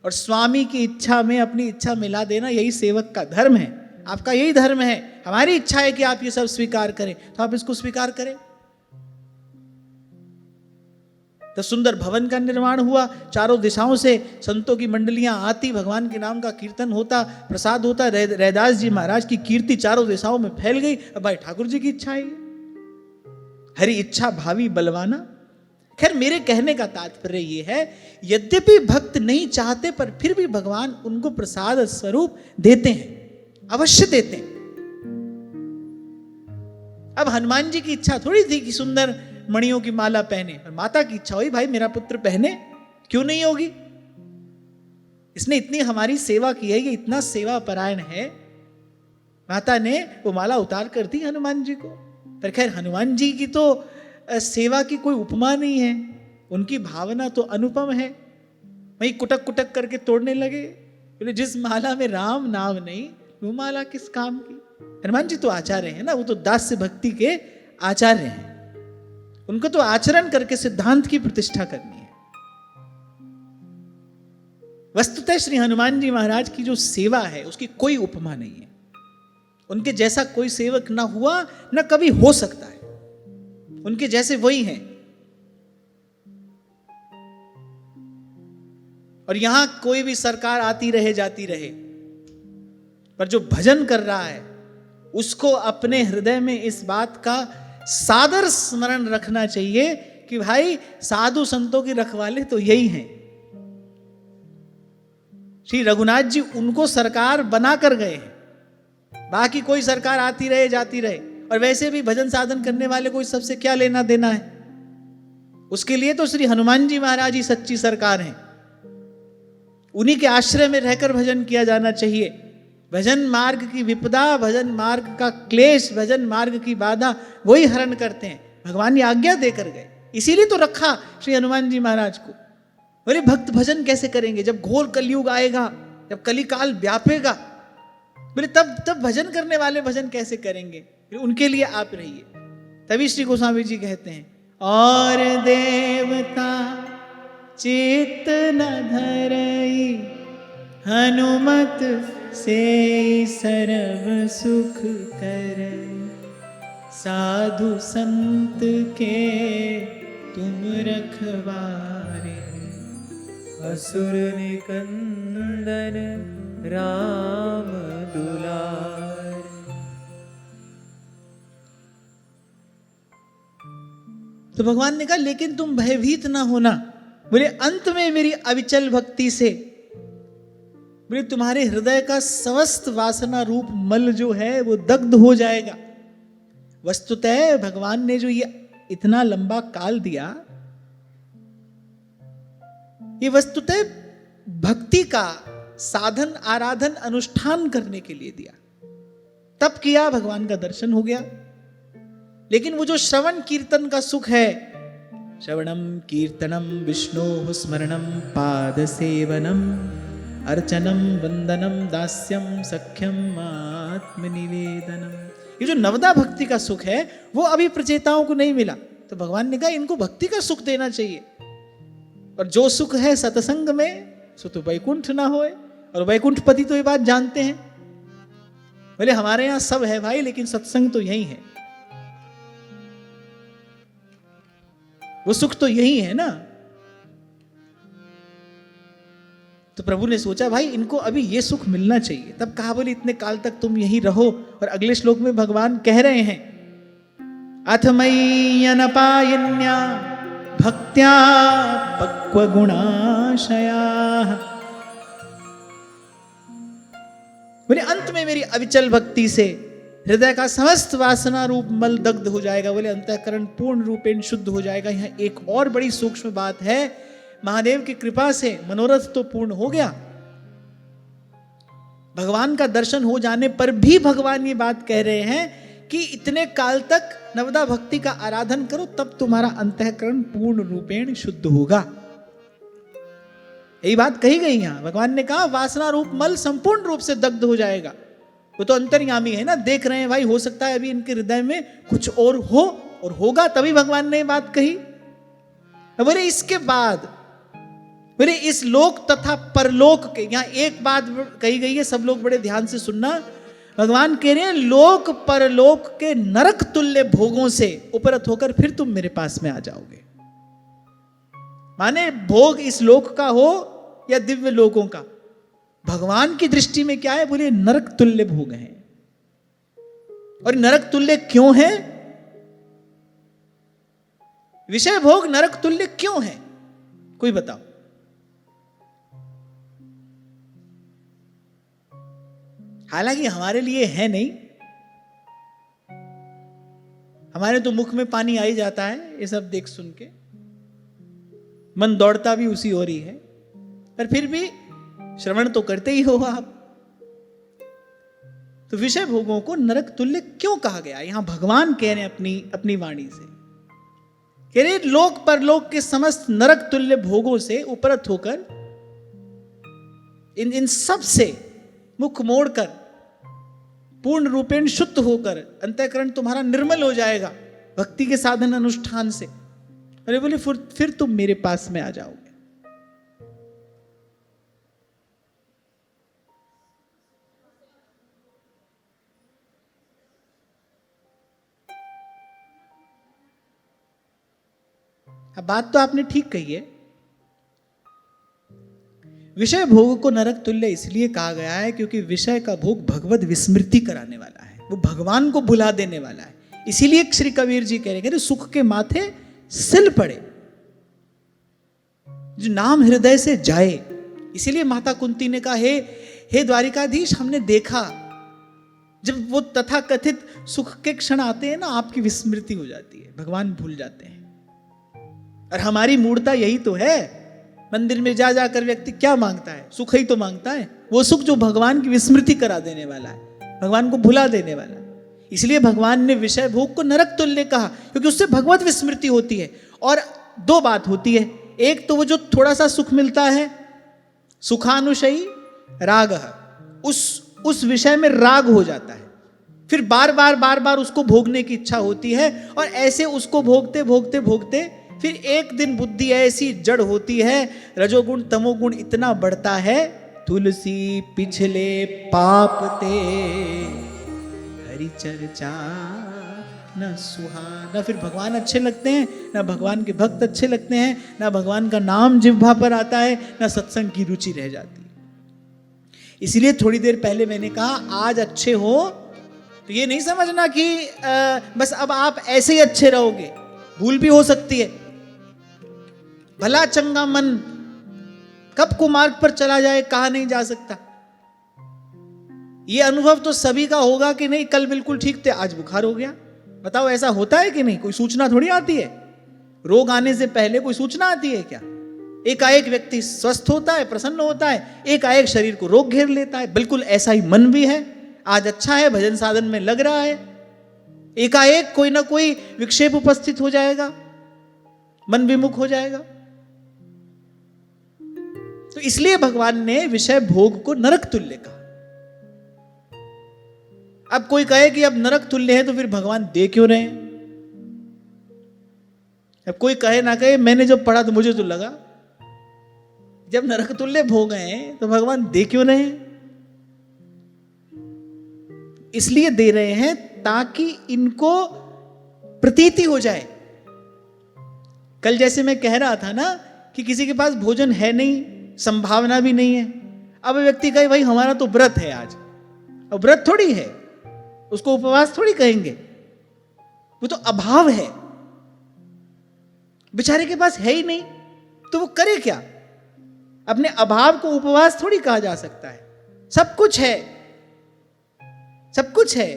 Speaker 1: और स्वामी की इच्छा में अपनी इच्छा मिला देना यही सेवक का धर्म है। आपका यही धर्म है। हमारी इच्छा है कि आप ये सब स्वीकार करें, तो आप इसको स्वीकार करें। तो सुंदर भवन का निर्माण हुआ। चारों दिशाओं से संतों की मंडलियां आती, भगवान के नाम का कीर्तन होता, प्रसाद होता। रैदास जी महाराज की कीर्ति चारों दिशाओं में फैल गई। अब भाई ठाकुर जी की इच्छा है, हरि इच्छा भावी बलवाना। खैर मेरे कहने का तात्पर्य ये है, यद्यपि भक्त नहीं चाहते पर फिर भी भगवान उनको प्रसाद स्वरूप देते हैं, अवश्य देते हैं। अब हनुमान जी की इच्छा थोड़ी थी कि सुंदर मणियों की माला पहने, और माता की इच्छा हुई भाई मेरा पुत्र पहने, क्यों नहीं होगी। इसने इतनी हमारी सेवा की है, ये इतना सेवा परायण है, माता ने वो माला उतार कर दी हनुमान जी को। पर खैर हनुमान जी की तो सेवा की कोई उपमा नहीं है, उनकी भावना तो अनुपम है। वही कुटक कुटक करके तोड़ने लगे। बोले जिस माला में राम नाम नहीं वो माला किस काम की। हनुमान जी तो आचार्य हैं ना, वो तो दास्य भक्ति के आचार्य हैं। उनको तो आचरण करके सिद्धांत की प्रतिष्ठा करनी है। वस्तुतः श्री हनुमान जी महाराज की जो सेवा है उसकी कोई उपमा नहीं है। उनके जैसा कोई सेवक ना हुआ ना कभी हो सकता है। उनके जैसे वही हैं। और यहां कोई भी सरकार आती रहे जाती रहे, पर जो भजन कर रहा है उसको अपने हृदय में इस बात का सादर स्मरण रखना चाहिए कि भाई साधु संतों की रखवाले तो यही हैं। श्री रघुनाथ जी उनको सरकार बनाकर गए हैं। बाकी कोई सरकार आती रहे जाती रहे, और वैसे भी भजन साधन करने वाले कोई सबसे क्या लेना देना है। उसके लिए तो श्री हनुमान जी महाराज ही सच्ची सरकार हैं। उन्हीं के आश्रय में रहकर भजन किया जाना चाहिए। भजन मार्ग की विपदा, भजन मार्ग का क्लेश, भजन मार्ग की बाधा वही हरण करते हैं। भगवान ने आज्ञा देकर गए, इसीलिए तो रखा श्री हनुमान जी महाराज को। बोले भक्त भजन कैसे करेंगे जब घोर कलयुग आएगा, जब कलिकाल व्यापेगा, बोले तब भजन करने वाले भजन कैसे करेंगे। उनके लिए आप रहिए। तभी श्री गोस्वामी जी कहते हैं, और देवता चित्त न धरई, हनुमत से सर्व सुख करई, साधु संत के तुम रखवारे,
Speaker 2: असुर निकंदन राम दुलार।
Speaker 1: तो भगवान ने कहा लेकिन तुम भयभीत ना होना। बोले अंत में मेरी अविचल भक्ति से, बोले तुम्हारे हृदय का समस्त वासना रूप मल जो है वो दग्ध हो जाएगा। वस्तुतः भगवान ने जो ये इतना लंबा काल दिया, ये वस्तुतः भक्ति का साधन आराधन अनुष्ठान करने के लिए दिया। तब किया, भगवान का दर्शन हो गया। लेकिन वो जो श्रवण कीर्तन का सुख है, श्रवणम कीर्तनम विष्णु स्मरणम पाद सेवनम अर्चनम वंदनम दास्यम सख्यम आत्मनिवेदनम, ये जो नवदा भक्ति का सुख है वो अभी प्रचेताओं को नहीं मिला। तो भगवान ने कहा इनको भक्ति का सुख देना चाहिए। और जो सुख है सत्संग में सो तो वैकुंठ ना होए। और वैकुंठपति तो ये बात जानते हैं। बोले हमारे यहां सब है भाई, लेकिन सत्संग तो यही है, वो सुख तो यही है ना। तो प्रभु ने सोचा भाई इनको अभी ये सुख मिलना चाहिए। तब कहा बोले इतने काल तक तुम यहीं रहो। और अगले श्लोक में भगवान कह रहे हैं, अथ मयि अनपायन्या भक्त्या पक्व गुणाशया, बोले अंत में मेरी अविचल भक्ति से हृदय का समस्त वासना रूप मल दग्ध हो जाएगा। बोले अंतःकरण पूर्ण रूपेण शुद्ध हो जाएगा। यहाँ एक और बड़ी सूक्ष्म बात है, महादेव की कृपा से मनोरथ तो पूर्ण हो गया। भगवान का दर्शन हो जाने पर भी भगवान ये बात कह रहे हैं कि इतने काल तक नवदा भक्ति का आराधन करो, तब तुम्हारा अंतःकरण पूर्ण रूपेण शुद्ध होगा। यही बात कही गई यहां। भगवान ने कहा वासना रूप मल संपूर्ण रूप से दग्ध हो जाएगा। वो तो अंतर्यामी है ना, देख रहे हैं भाई, हो सकता है अभी इनके हृदय में कुछ और हो और होगा, तभी भगवान ने ये बात कही। बोले इसके बाद बोले इस लोक तथा परलोक के, यहां एक बात कही गई है, सब लोग बड़े ध्यान से सुनना। भगवान कह रहे हैं लोक परलोक के नरक तुल्य भोगों से उपरत होकर फिर तुम मेरे पास में आ जाओगे। माने भोग इस लोक का हो या दिव्य लोकों का, भगवान की दृष्टि में क्या है, बोले नरक तुल्य भोग हैं। और नरक तुल्य क्यों है? विषय भोग नरक तुल्य क्यों है, कोई बताओ। हालांकि हमारे लिए है नहीं, हमारे तो मुख में पानी आ ही जाता है ये सब देख सुन के, मन दौड़ता भी उसी ओर ही है, पर फिर भी श्रवण तो करते ही हो आप। तो विषय भोगों को नरक तुल्य क्यों कहा गया? यहां भगवान कह रहे हैं अपनी वाणी से, कह रहे लोक परलोक के समस्त नरक तुल्य भोगों से उपरत होकर इन सब से मुख मोड़कर पूर्ण रूपेण शुद्ध होकर अंतःकरण तुम्हारा निर्मल हो जाएगा भक्ति के साधन अनुष्ठान से। अरे बोले फिर तुम मेरे पास में आ जाओगे। अब बात तो आपने ठीक कही है। विषय भोग को नरक तुल्य इसलिए कहा गया है क्योंकि विषय का भोग भगवत विस्मृति कराने वाला है, वो भगवान को भुला देने वाला है। इसीलिए श्री कबीर जी कह रहे हैं सुख के माथे सिल पड़े जो नाम हृदय से जाए। इसीलिए माता कुंती ने कहा हे द्वारिकाधीश, हमने देखा जब वो तथा कथित सुख के क्षण आते हैं ना, आपकी विस्मृति हो जाती है, भगवान भूल जाते हैं। और हमारी मूर्ता यही तो है। मंदिर में जा जाकर व्यक्ति क्या मांगता है? सुख ही तो मांगता है। वो सुख जो भगवान की विस्मृति करा देने वाला है, भगवान को भुला देने वाला है। इसलिए भगवान ने विषय भोग को नरक तुल्य कहा, क्योंकि उससे भगवत विस्मृति होती है। और दो बात होती है, एक तो वो जो थोड़ा सा सुख मिलता है, सुखानुशयी राग, उस विषय में राग हो जाता है, फिर बार बार उसको भोगने की इच्छा होती है। और ऐसे उसको भोगते भोगते भोगते फिर एक दिन बुद्धि ऐसी जड़ होती है, रजोगुण तमोगुण इतना बढ़ता है, तुलसी पिछले पाप ते हरि चर्चा न सुहाना। फिर भगवान अच्छे लगते हैं ना, भगवान के भक्त अच्छे लगते हैं ना, भगवान का नाम जिह्वा पर आता है ना, सत्संग की रुचि रह जाती है। इसलिए थोड़ी देर पहले मैंने कहा आज अच्छे हो तो ये नहीं समझना कि बस अब आप ऐसे ही अच्छे रहोगे, भूल भी हो सकती है। भला चंगा मन कब कुमार्ग पर चला जाए कहा नहीं जा सकता। ये अनुभव तो सभी का होगा कि नहीं, कल बिल्कुल ठीक थे आज बुखार हो गया। बताओ ऐसा होता है कि नहीं? कोई सूचना थोड़ी आती है, रोग आने से पहले कोई सूचना आती है क्या? एकाएक व्यक्ति स्वस्थ होता है, प्रसन्न होता है, एकाएक शरीर को रोग घेर लेता है। बिल्कुल ऐसा ही मन भी है। आज अच्छा है, भजन साधन में लग रहा है, एकाएक कोई ना कोई विक्षेप उपस्थित हो जाएगा, मन विमुख हो जाएगा। तो इसलिए भगवान ने विषय भोग को नरक तुल्य कहा। अब कोई कहे कि अब नरक तुल्य है तो फिर भगवान दे क्यों रहे? अब कोई कहे ना कहे, मैंने जब पढ़ा तो मुझे तो लगा जब नरक तुल्य भोग हैं तो भगवान दे क्यों रहे? इसलिए दे रहे हैं ताकि इनको प्रतीति हो जाए। कल जैसे मैं कह रहा था ना कि किसी के पास भोजन है नहीं, संभावना भी नहीं है। अब व्यक्ति कहे भाई हमारा तो व्रत है आज, अब व्रत थोड़ी है, उसको उपवास थोड़ी कहेंगे, वो तो अभाव है, बेचारे के पास है ही नहीं, तो वो करे क्या? अपने अभाव को उपवास थोड़ी कहा जा सकता है। सब कुछ है, सब कुछ है,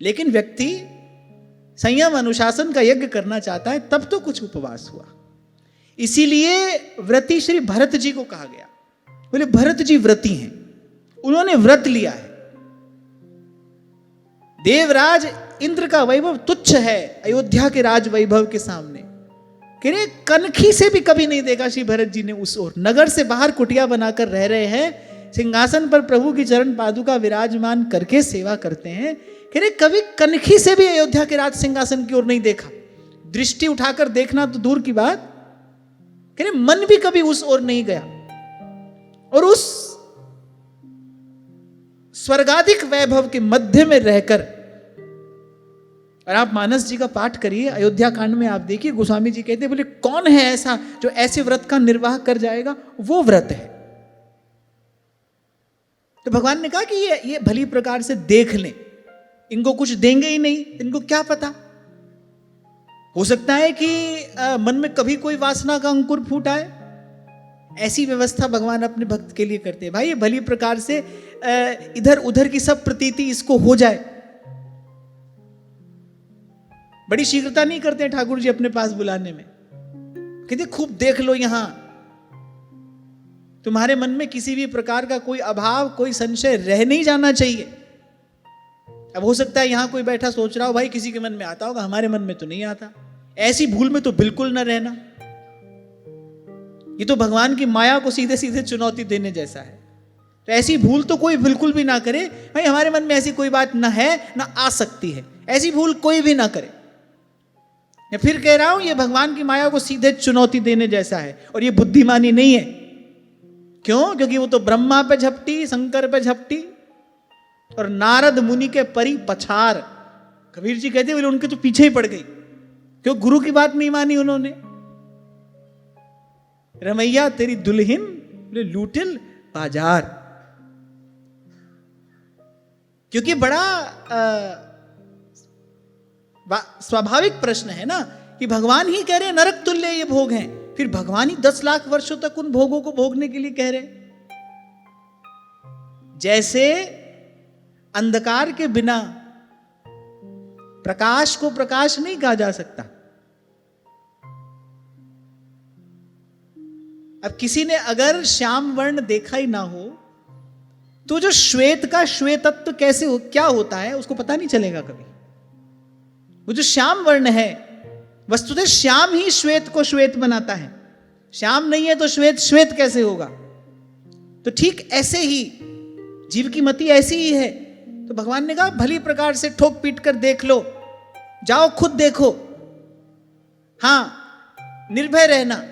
Speaker 1: लेकिन व्यक्ति संयम अनुशासन का यज्ञ करना चाहता है, तब तो कुछ उपवास हुआ। इसीलिए व्रती श्री भरत जी को कहा गया। बोले भरत जी व्रती हैं, उन्होंने व्रत लिया है। देवराज इंद्र का वैभव तुच्छ है अयोध्या के राज वैभव के सामने। कह रहे कनखी से भी कभी नहीं देखा श्री भरत जी ने उस ओर। नगर से बाहर कुटिया बनाकर रह रहे हैं, सिंहासन पर प्रभु की चरण पादुका विराजमान करके सेवा करते हैं। कह रहे कभी कनखी से भी अयोध्या के राज सिंहासन की ओर नहीं देखा। दृष्टि उठाकर देखना तो दूर की बात, कह रहे मन भी कभी उस ओर नहीं गया। और उस स्वर्गाधिक वैभव के मध्य में रहकर, और आप मानस जी का पाठ करिए, अयोध्या कांड में आप देखिए, गोस्वामी जी कहते बोले कौन है ऐसा जो ऐसे व्रत का निर्वाह कर जाएगा? वो व्रत है। तो भगवान ने कहा कि ये भली प्रकार से देख लें, इनको कुछ देंगे ही नहीं, इनको क्या पता। हो सकता है कि मन में कभी कोई वासना का अंकुर फूट आए, ऐसी व्यवस्था भगवान अपने भक्त के लिए करते हैं। भाई ये भली प्रकार से इधर उधर की सब प्रतीति इसको हो जाए। बड़ी शीघ्रता नहीं करते ठाकुर जी अपने पास बुलाने में, कहते खूब देख लो, यहां तुम्हारे मन में किसी भी प्रकार का कोई अभाव, कोई संशय रह नहीं जाना चाहिए। अब हो सकता है यहां कोई बैठा सोच रहा हो भाई किसी के मन में आता होगा, हमारे मन में तो नहीं आता। ऐसी भूल में तो बिल्कुल न रहना। ये तो भगवान की माया को सीधे सीधे चुनौती देने जैसा है। तो ऐसी भूल तो कोई बिल्कुल भी ना करे भाई, हमारे मन में ऐसी कोई बात ना है ना आ सकती है, ऐसी भूल कोई भी ना करे। मैं फिर कह रहा हूं, ये भगवान की माया को सीधे चुनौती देने जैसा है, और ये बुद्धिमानी नहीं है। क्यों? क्योंकि वो तो ब्रह्मा पे झपटी, शंकर पे झपटी, और नारद मुनि के परी पछार। कबीर जी कहते बोले उनके तो पीछे ही पड़ गई, क्यों? गुरु की बात नहीं मानी उन्होंने। रमैया तेरी दुल्हन बोले लूटिल बाजार। क्योंकि बड़ा स्वाभाविक प्रश्न है ना कि भगवान ही कह रहे हैं नरक तुल्य ये भोग हैं, फिर भगवान ही 10 लाख वर्षों तक उन भोगों को भोगने के लिए कह रहे हैं। जैसे अंधकार के बिना प्रकाश को प्रकाश नहीं कहा जा सकता। अब किसी ने अगर श्याम वर्ण देखा ही ना हो तो जो श्वेत का श्वेतत्व कैसे हो, क्या होता है, उसको पता नहीं चलेगा कभी। वो जो श्याम वर्ण है, वस्तुतः श्याम ही श्वेत को श्वेत बनाता है। श्याम नहीं है तो श्वेत श्वेत कैसे होगा? तो ठीक ऐसे ही जीव की मति ऐसी ही है। तो भगवान ने कहा भली प्रकार से ठोक पीट कर देख लो, जाओ खुद देखो, हां निर्भय रहना,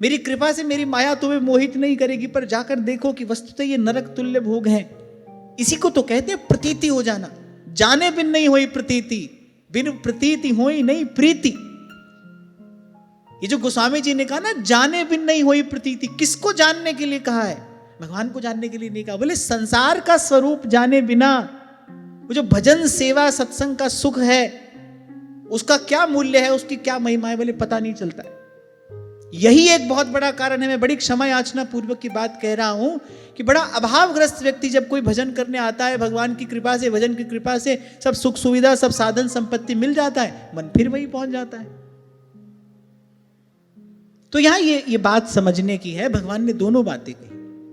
Speaker 1: मेरी कृपा से मेरी माया तुम्हें मोहित नहीं करेगी, पर जाकर देखो कि वस्तुतः ये नरक तुल्य भोग हैं। इसी को तो कहते हैं प्रतीति हो जाना। जाने बिन नहीं हुई प्रतीति, बिन प्रतीति हुई नहीं प्रीति। ये जो गोस्वामी जी ने कहा ना, जाने बिन नहीं हुई प्रतीति, किसको जानने के लिए कहा है? भगवान को जानने के लिए नहीं कहा। बोले संसार का स्वरूप जाने बिना वो जो भजन सेवा सत्संग का सुख है, उसका क्या मूल्य है, उसकी क्या महिमा है, बोले पता नहीं चलता है। यही एक बहुत बड़ा कारण है। मैं बड़ी क्षमा याचना पूर्वक की बात कह रहा हूं कि बड़ा अभावग्रस्त व्यक्ति जब कोई भजन करने आता है, भगवान की कृपा से, भजन की कृपा से सब सुख सुविधा, सब साधन संपत्ति मिल जाता है, मन फिर वही पहुंच जाता है। तो यहां ये बात समझने की है। भगवान ने दोनों बातें कही।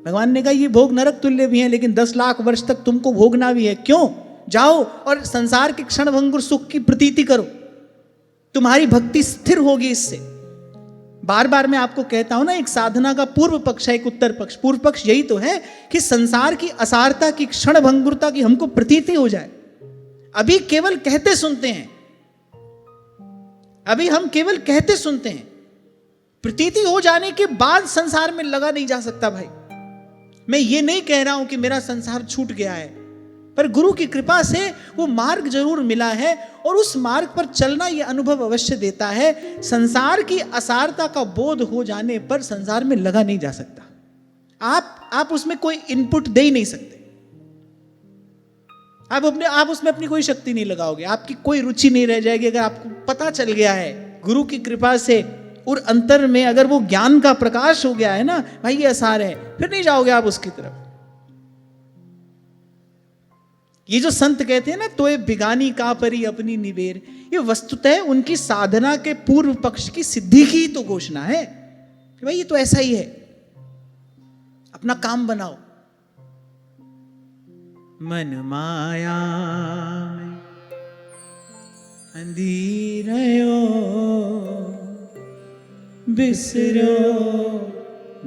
Speaker 1: भगवान ने कहा ये भोग नरक तुल्य भी हैं, लेकिन 10 लाख वर्ष तक तुमको भोगना भी है। क्यों? जाओ और संसार के क्षणभंगुर सुख की प्रतीति करो, तुम्हारी भक्ति स्थिर होगी इससे। बार बार मैं आपको कहता हूं ना, एक साधना का पूर्व पक्ष है, एक उत्तर पक्ष। पूर्व पक्ष यही तो है कि संसार की असारता की, क्षणभंगुरता की हमको प्रतीति हो जाए। अभी केवल कहते सुनते हैं, अभी हम केवल कहते सुनते हैं। प्रतीति हो जाने के बाद संसार में लगा नहीं जा सकता भाई। मैं ये नहीं कह रहा हूं कि मेरा संसार छूट गया है, पर गुरु की कृपा से वो मार्ग जरूर मिला है, और उस मार्ग पर चलना ये अनुभव अवश्य देता है। संसार की असारता का बोध हो जाने पर संसार में लगा नहीं जा सकता। आप उसमें कोई इनपुट दे ही नहीं सकते। आप उसमें अपनी कोई शक्ति नहीं लगाओगे, आपकी कोई रुचि नहीं रह जाएगी। अगर आपको पता चल गया है गुरु की कृपा से, और अंतर में अगर वो ज्ञान का प्रकाश हो गया है ना, भाई ये असार है, फिर नहीं जाओगे आप उसकी तरफ। ये जो संत कहते हैं ना, तोए बिगानी का परी अपनी निबेर, ये वस्तुतः उनकी साधना के पूर्व पक्ष की सिद्धि की तो घोषणा है कि भाई ये तो ऐसा ही है, अपना काम बनाओ। मन माया अंधीरयो बिसरो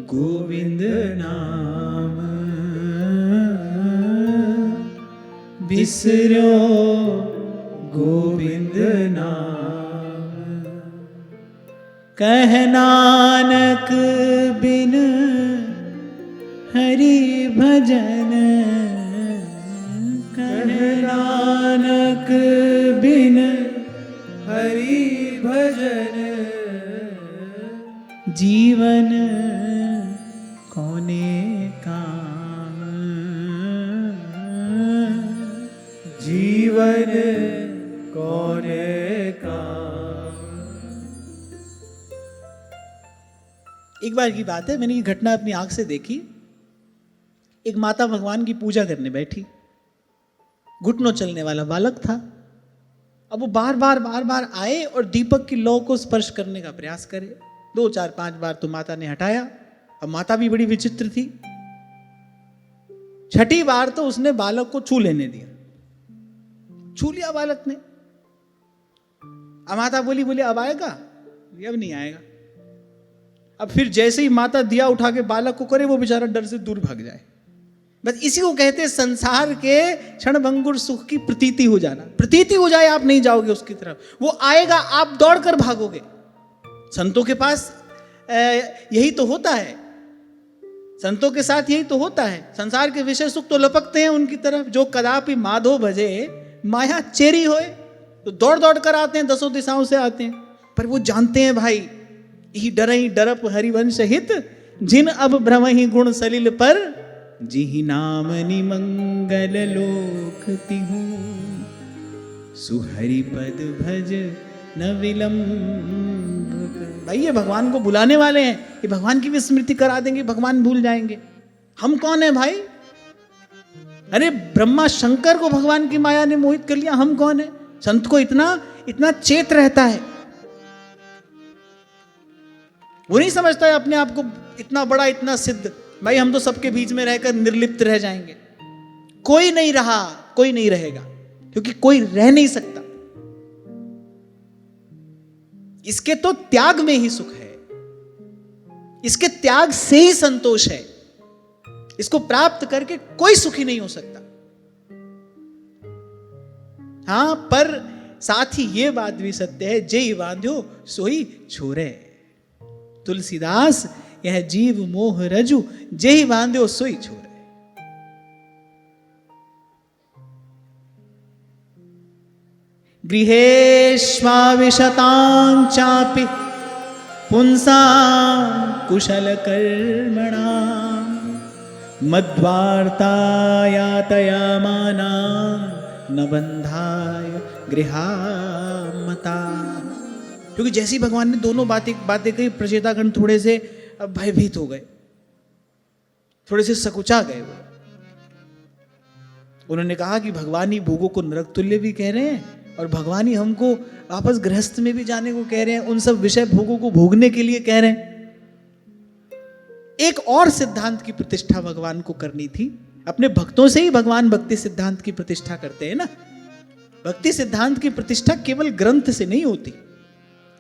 Speaker 1: गोविंद नाम, बिसरो गोविंद नाम। कह नानक बिन हरि भजन, कह नानक बिन
Speaker 2: हरि भजन,
Speaker 1: जीवन कोने काम,
Speaker 2: जीवन कोने काम।
Speaker 1: एक बार की बात है, मैंने ये घटना अपनी आंख से देखी। एक माता भगवान की पूजा करने बैठी, घुटनों चलने वाला बालक था। अब वो बार बार आए और दीपक की लौ को स्पर्श करने का प्रयास करे। 2 4 5 बार तो माता ने हटाया। अब माता भी बड़ी विचित्र थी। 6ठी बार तो उसने बालक को छू लेने दिया। छू लिया बालक ने। अब माता बोली अब आएगा? अब नहीं आएगा। अब फिर जैसे ही माता दिया उठा के बालक को करे, वो बेचारा डर से दूर भाग जाए। बस इसी को कहते हैं संसार के क्षणभंगुर सुख की प्रतीति हो जाना। प्रतीति हो जाए, आप नहीं जाओगे उसकी तरफ, वो आएगा, आप दौड़कर भागोगे। संतों के पास यही तो होता है, संतों के साथ यही तो होता है। संसार के विषय सुख तो लपकते हैं उनकी तरफ। जो कदापि माधो भजे माया चेरी होए, तो दौड़ दौड़ कर आते हैं, दसों दिशाओं से आते हैं। पर वो जानते हैं भाई, यही डरई डरप हरिवंश हित, जिन अब भ्रम ही गुण सलिल पर, जिहि नाम निमंगल लोक तिहु, सुहरि पद भज न विलंब। भाई ये भगवान को बुलाने वाले हैं, ये भगवान की भी स्मृति करा देंगे, भगवान भूल जाएंगे। हम कौन है भाई? अरे ब्रह्मा शंकर को भगवान की माया ने मोहित कर लिया, हम कौन है? संत को इतना इतना चेत रहता है, वो नहीं समझता है अपने आप को इतना बड़ा, इतना सिद्ध। भाई हम तो सबके बीच में रहकर निर्लिप्त रह जाएंगे। कोई नहीं रहा, कोई नहीं रहेगा, क्योंकि कोई रह नहीं सकता। इसके तो त्याग में ही सुख है, इसके त्याग से ही संतोष है। इसको प्राप्त करके कोई सुखी नहीं हो सकता। हां, पर साथ ही यह बात भी सत्य है, जेहि बांध्यो सोई छोरे। तुलसीदास यह जीव मोह रजु, जेहि बांध्यो सोई छोरे। गृहेष्वाविशतां चापि पुंसां कुशल कर्मणां, मद्वार्तायातयामानां न बंधाय गृहामता। क्योंकि जैसी भगवान ने दोनों बातें कही, प्रचेतागण थोड़े से भयभीत हो गए, थोड़े से सकुचा गए। उन्होंने कहा कि भगवान ही भोगों को नरक तुल्य भी कह रहे हैं, और भगवान ही हमको वापस गृहस्थ में भी जाने को कह रहे हैं, उन सब विषय भोगों को भोगने के लिए कह रहे हैं। एक और सिद्धांत की प्रतिष्ठा भगवान को करनी थी। अपने भक्तों से ही भगवान भक्ति सिद्धांत की प्रतिष्ठा करते हैं ना। भक्ति सिद्धांत की प्रतिष्ठा केवल ग्रंथ से नहीं होती,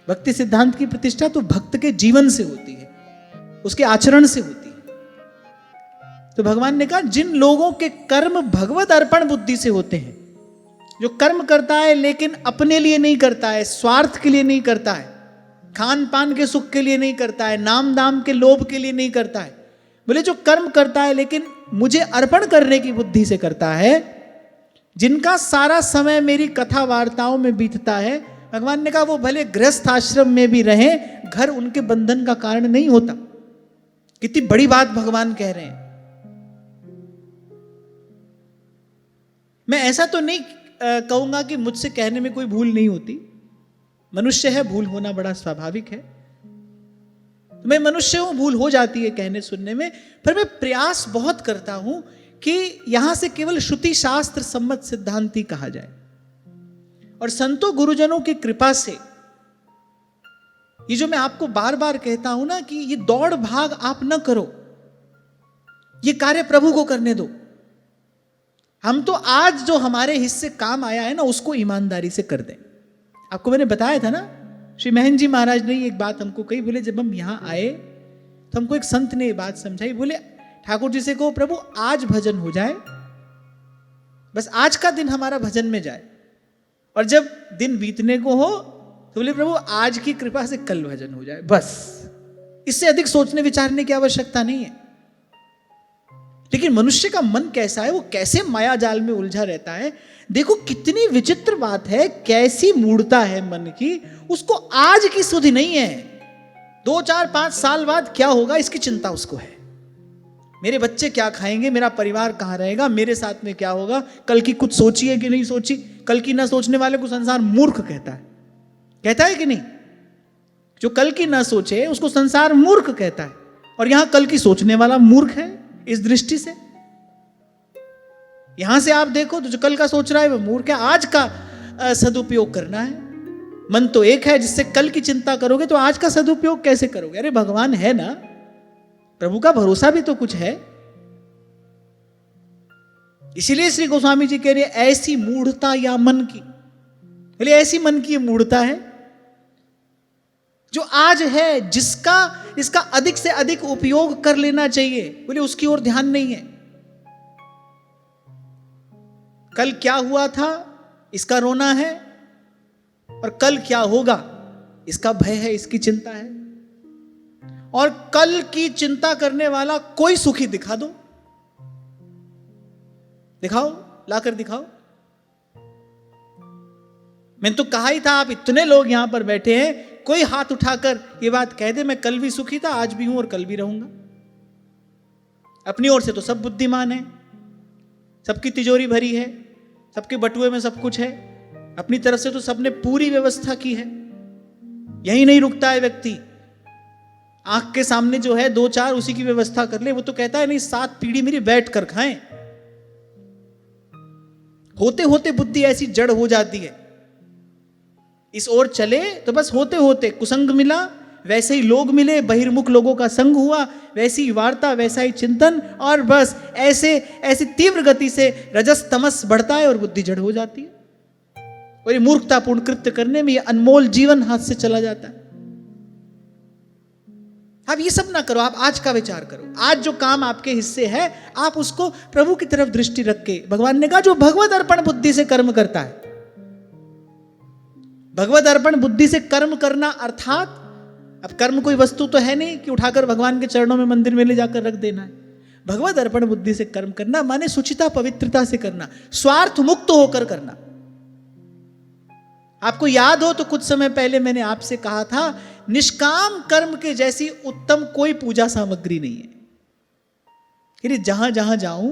Speaker 1: भक्ति सिद्धांत की प्रतिष्ठा तो भक्त के जीवन से होती है, उसके आचरण से होती है। तो भगवान ने कहा, जिन लोगों के कर्म भगवत अर्पण बुद्धि से होते हैं, जो कर्म करता है लेकिन अपने लिए नहीं करता है, स्वार्थ के लिए नहीं करता है, खान पान के सुख के लिए नहीं करता है, नाम दाम के लोभ के लिए नहीं करता है, बोले जो कर्म करता है लेकिन मुझे अर्पण करने की बुद्धि से करता है, जिनका सारा समय मेरी कथा वार्ताओं में बीतता है, भगवान ने कहा वो भले गृहस्थ आश्रम में भी रहें, घर उनके बंधन का कारण नहीं होता। कितनी बड़ी बात भगवान कह रहे हैं। मैं ऐसा तो नहीं कहूंगा कि मुझसे कहने में कोई भूल नहीं होती, मनुष्य है, भूल होना बड़ा स्वाभाविक है। मैं मनुष्य हूं, भूल हो जाती है कहने सुनने में, पर मैं प्रयास बहुत करता हूं कि यहां से केवल श्रुति शास्त्र सम्मत सिद्धांत ही कहा जाए। और संतों गुरुजनों की कृपा से ये जो मैं आपको बार बार कहता हूं ना कि ये दौड़ भाग आप न करो, ये कार्य प्रभु को करने दो। हम तो आज जो हमारे हिस्से काम आया है ना, उसको ईमानदारी से कर दें। आपको मैंने बताया था ना, श्री महन जी महाराज ने एक बात हमको कही, बोले जब हम यहां आए तो हमको एक संत ने ये बात समझाई, बोले ठाकुर जी से कहो प्रभु आज भजन हो जाए, बस आज का दिन हमारा भजन में जाए, और जब दिन बीतने को हो तो बोले प्रभु आज की कृपा से कल भजन हो जाए, बस। इससे अधिक सोचने विचारने की आवश्यकता नहीं है। लेकिन मनुष्य का मन कैसा है, वो कैसे माया जाल में उलझा रहता है। देखो कितनी विचित्र बात है, कैसी मूढ़ता है मन की, उसको आज की सुधि नहीं है। 2, 4, 5 साल बाद क्या होगा इसकी चिंता उसको है। मेरे बच्चे क्या खाएंगे, मेरा परिवार कहां रहेगा, मेरे साथ में क्या होगा, कल की कुछ सोची है कि नहीं सोची। कल की ना सोचने वाले को संसार मूर्ख कहता है कि नहीं? जो कल की ना सोचे उसको संसार मूर्ख कहता है, और यहां कल की सोचने वाला मूर्ख है। इस दृष्टि से यहां से आप देखो तो जो कल का सोच रहा है वो मूर्ख है। आज का सदुपयोग करना है। मन तो एक है, जिससे कल की चिंता करोगे तो आज का सदुपयोग कैसे करोगे? अरे भगवान है ना, प्रभु का भरोसा भी तो कुछ है। इसीलिए श्री गोस्वामी जी कह रहे हैं ऐसी मूढ़ता या मन की, बोले ऐसी मन की मूढ़ता है जो आज है, इसका अधिक से अधिक उपयोग कर लेना चाहिए, बोले उसकी ओर ध्यान नहीं है। कल क्या हुआ था इसका रोना है, और कल क्या होगा इसका भय है, इसकी चिंता है। और कल की चिंता करने वाला कोई सुखी दिखा दो, दिखाओ, लाकर दिखाओ। मैंने तो कहा ही था, आप इतने लोग यहां पर बैठे हैं, कोई हाथ उठाकर ये बात कह दे मैं कल भी सुखी था, आज भी हूं और कल भी रहूंगा। अपनी ओर से तो सब बुद्धिमान है, सबकी तिजोरी भरी है, सबके बटुए में सब कुछ है, अपनी तरफ से तो सबने पूरी व्यवस्था की है। यही नहीं रुकता है व्यक्ति, आंख के सामने जो है दो चार उसी की व्यवस्था कर ले, वो तो कहता है नहीं 7 पीढ़ी मेरी बैठ कर खाएं। होते होते बुद्धि ऐसी जड़ हो जाती है, इस ओर चले तो बस होते होते कुसंग मिला, वैसे ही लोग मिले, बहिर्मुख लोगों का संग हुआ, वैसी ही वार्ता, वैसा ही चिंतन, और बस ऐसे ऐसी तीव्र गति से रजस तमस बढ़ता है और बुद्धि जड़ हो जाती है, और ये मूर्खतापूर्ण कृत्य करने में ये अनमोल जीवन हाथ से चला जाता है। आप ये सब ना करो, आप आज का विचार करो। आज जो काम आपके हिस्से है आप उसको प्रभु की तरफ दृष्टि रख के, भगवान ने कहा जो भगवत अर्पण बुद्धि से कर्म करता है, भगवत अर्पण बुद्धि से कर्म करना अर्थात, अब कर्म कोई वस्तु तो है नहीं कि उठाकर भगवान के चरणों में मंदिर में ले जाकर रख देना है। भगवत अर्पण बुद्धि से कर्म करना माने सुचिता पवित्रता से करना, स्वार्थ मुक्त होकर करना। आपको याद हो तो कुछ समय पहले मैंने आपसे कहा था, निष्काम कर्म के जैसी उत्तम कोई पूजा सामग्री नहीं है। कि जहां जहां जाऊं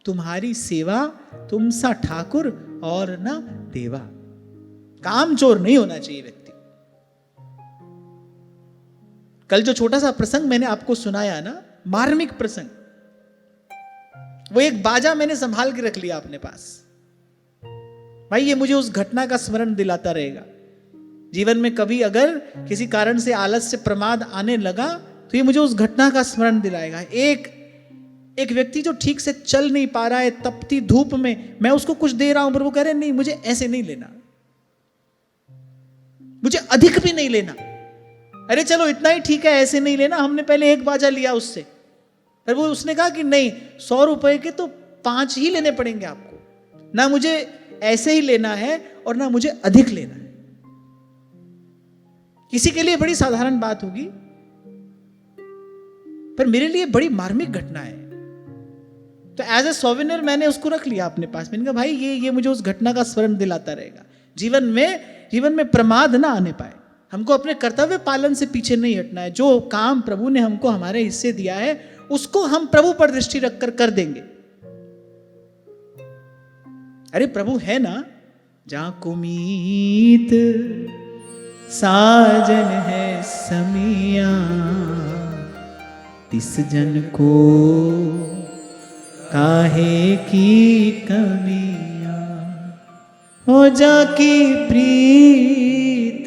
Speaker 1: तुम्हारी सेवा, तुम सा ठाकुर और ना देवा। काम चोर नहीं होना चाहिए व्यक्ति। कल जो छोटा सा प्रसंग मैंने आपको सुनाया ना, मार्मिक प्रसंग, वो एक बाजा मैंने संभाल के रख लिया अपने पास। भाई ये मुझे उस घटना का स्मरण दिलाता रहेगा। जीवन में कभी अगर किसी कारण से आलस्य प्रमाद आने लगा तो ये मुझे उस घटना का स्मरण दिलाएगा। एक व्यक्ति जो ठीक से चल नहीं पा रहा है, तपती धूप में, मैं उसको कुछ दे रहा हूं पर वो कह रहे नहीं मुझे ऐसे नहीं लेना, मुझे अधिक भी नहीं लेना। अरे चलो इतना ही ठीक है, ऐसे नहीं लेना, हमने पहले एक बाजा लिया उससे, पर वो उसने कहा कि नहीं 100 रुपए के तो 5 ही लेने पड़ेंगे आपको, ना मुझे ऐसे ही लेना है और ना मुझे अधिक लेना है। किसी के लिए बड़ी साधारण बात होगी पर मेरे लिए बड़ी मार्मिक घटना है। तो एज ए सोवेनियर मैंने उसको रख लिया अपने पास। मैंने कहा भाई ये मुझे उस घटना का स्मरण दिलाता रहेगा। जीवन में प्रमाद ना आने पाए, हमको अपने कर्तव्य पालन से पीछे नहीं हटना है। जो काम प्रभु ने हमको हमारे हिस्से दिया है उसको हम प्रभु पर दृष्टि रखकर कर देंगे। अरे प्रभु है ना, जहां कुमीत साजन है समिया, तिस जन को काहे की कमिया, हो जाकी प्रीत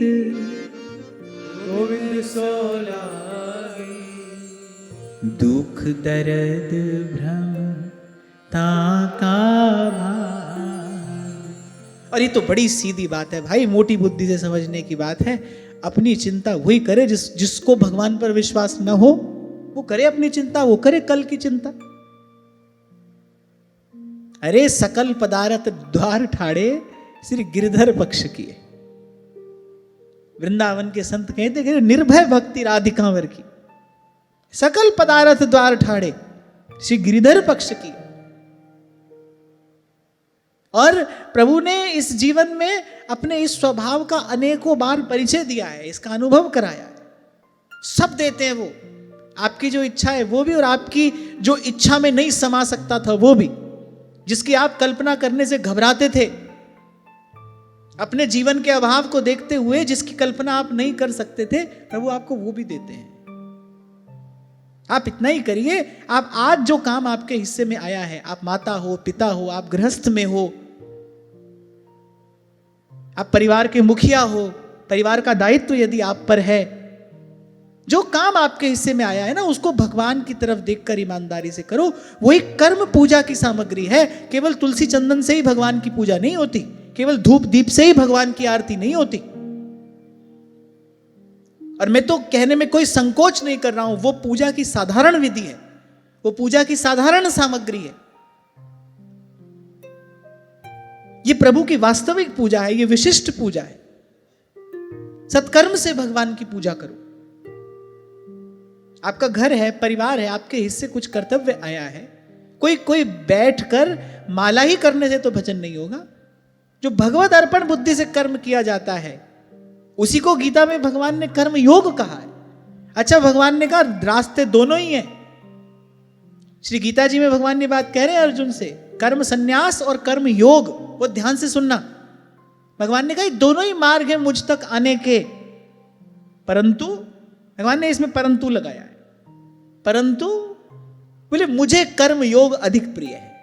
Speaker 2: गोविंद सो लागी,
Speaker 1: दुख दर्द भ्रम ताका भार। और ये तो बड़ी सीधी बात है भाई, मोटी बुद्धि से समझने की बात है। अपनी चिंता वही करे जिसको भगवान पर विश्वास न हो, वो करे अपनी चिंता, वो करे कल की चिंता। अरे सकल पदार्थ द्वार ठाड़े श्री गिरधर पक्ष किए। वृंदावन के संत कहते कि निर्भय भक्ति राधिकांवर की, सकल पदार्थ द्वार ठाड़े श्री गिरिधर पक्ष की। और प्रभु ने इस जीवन में अपने इस स्वभाव का अनेकों बार परिचय दिया है, इसका अनुभव कराया है। सब देते हैं वो, आपकी जो इच्छा है वो भी, और आपकी जो इच्छा में नहीं समा सकता था वो भी, जिसकी आप कल्पना करने से घबराते थे, अपने जीवन के अभाव को देखते हुए जिसकी कल्पना आप नहीं कर सकते थे, प्रभु आपको वो भी देते हैं। आप इतना ही करिए, आप आज जो काम आपके हिस्से में आया है, आप माता हो, पिता हो, आप गृहस्थ में हो, आप परिवार के मुखिया हो, परिवार का दायित्व यदि आप पर है, जो काम आपके हिस्से में आया है ना, उसको भगवान की तरफ देखकर ईमानदारी से करो। वही कर्म पूजा की सामग्री है। केवल तुलसी चंदन से ही भगवान की पूजा नहीं होती, केवल धूप दीप से ही भगवान की आरती नहीं होती। और मैं तो कहने में कोई संकोच नहीं कर रहा हूं, वो पूजा की साधारण विधि है, वो पूजा की साधारण सामग्री है। ये प्रभु की वास्तविक पूजा है, ये विशिष्ट पूजा है। सत्कर्म से भगवान की पूजा करो। आपका घर है, परिवार है, आपके हिस्से कुछ कर्तव्य आया है। कोई बैठकर माला ही करने से तो भजन नहीं होगा। जो भगवत अर्पण बुद्धि से कर्म किया जाता है उसी को गीता में भगवान ने कर्म योग कहा है। अच्छा, भगवान ने कहा रास्ते दोनों ही हैं। श्री गीता जी में भगवान ने बात कह रहे हैं अर्जुन से, कर्म संन्यास और कर्म योग, वो ध्यान से सुनना। भगवान ने कहा दोनों ही मार्ग हैं मुझ तक आने के, परंतु भगवान ने इसमें परंतु लगाया है। परंतु बोले मुझे कर्म योग अधिक प्रिय है।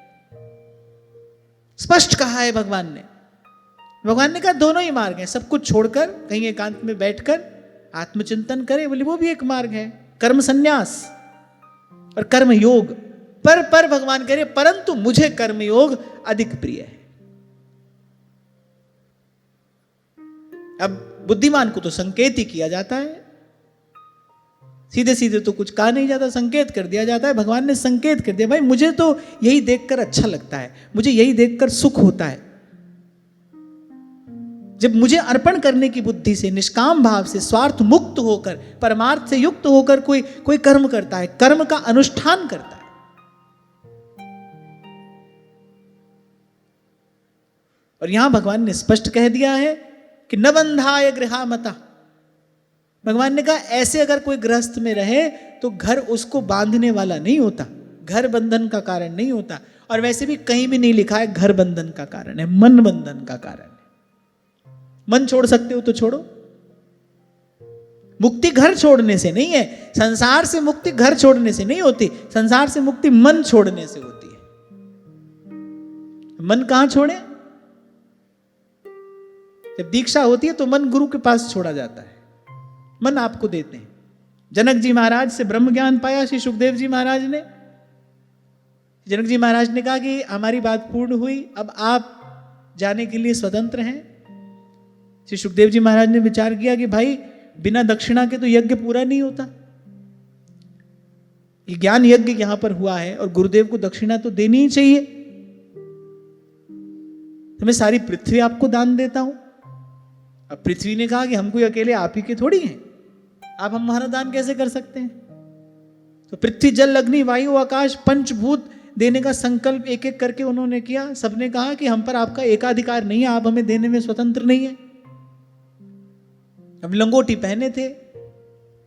Speaker 1: स्पष्ट कहा है भगवान ने। भगवान ने कहा दोनों ही मार्ग हैं, सब कुछ छोड़कर कहीं एकांत में बैठकर आत्मचिंतन करे, बोले वो भी एक मार्ग है, कर्म संन्यास और कर्म योग। पर भगवान कह रहे परंतु मुझे कर्म योग अधिक प्रिय है। अब बुद्धिमान को तो संकेत ही किया जाता है, सीधे सीधे तो कुछ कहा नहीं जाता, संकेत कर दिया जाता है। भगवान ने संकेत कर दिया, भाई मुझे तो यही देखकर अच्छा लगता है, मुझे यही देखकर सुख होता है। जब मुझे अर्पण करने की बुद्धि से, निष्काम भाव से, स्वार्थ मुक्त होकर, परमार्थ से युक्त होकर कोई कर्म करता है, कर्म का अनुष्ठान करता है, और यहां भगवान ने स्पष्ट कह दिया है कि न बंधाय गृहामता। भगवान ने कहा ऐसे अगर कोई गृहस्थ में रहे तो घर उसको बांधने वाला नहीं होता, घर बंधन का कारण नहीं होता। और वैसे भी कहीं भी नहीं लिखा है घर बंधन का कारण है, मन बंधन का कारण है। मन छोड़ सकते हो तो छोड़ो। मुक्ति घर छोड़ने से नहीं है, संसार से मुक्ति घर छोड़ने से नहीं होती, संसार से मुक्ति मन छोड़ने से होती है। मन कहां छोड़े? जब दीक्षा होती है तो मन गुरु के पास छोड़ा जाता है, मन आपको देते हैं। जनक जी महाराज से ब्रह्म ज्ञान पाया श्री सुखदेव जी महाराज ने। जनक जी महाराज ने कहा कि हमारी बात पूर्ण हुई, अब आप जाने के लिए स्वतंत्र हैं। श्री सुखदेव जी महाराज ने विचार किया कि भाई बिना दक्षिणा के तो यज्ञ पूरा नहीं होता। ये ज्ञान यज्ञ यहां पर हुआ है और गुरुदेव को दक्षिणा तो देनी ही चाहिए, तो मैं सारी पृथ्वी आपको दान देता हूं। अब पृथ्वी ने कहा कि हम कोई अकेले आप ही के थोड़ी हैं, आप हमारा दान कैसे कर सकते हैं? तो पृथ्वी जल अग्नि वायु आकाश पंचभूत देने का संकल्प एक एक करके उन्होंने किया। सबने कहा कि हम पर आपका एकाधिकार नहीं है, आप हमें देने में स्वतंत्र नहीं है। अब लंगोटी पहने थे,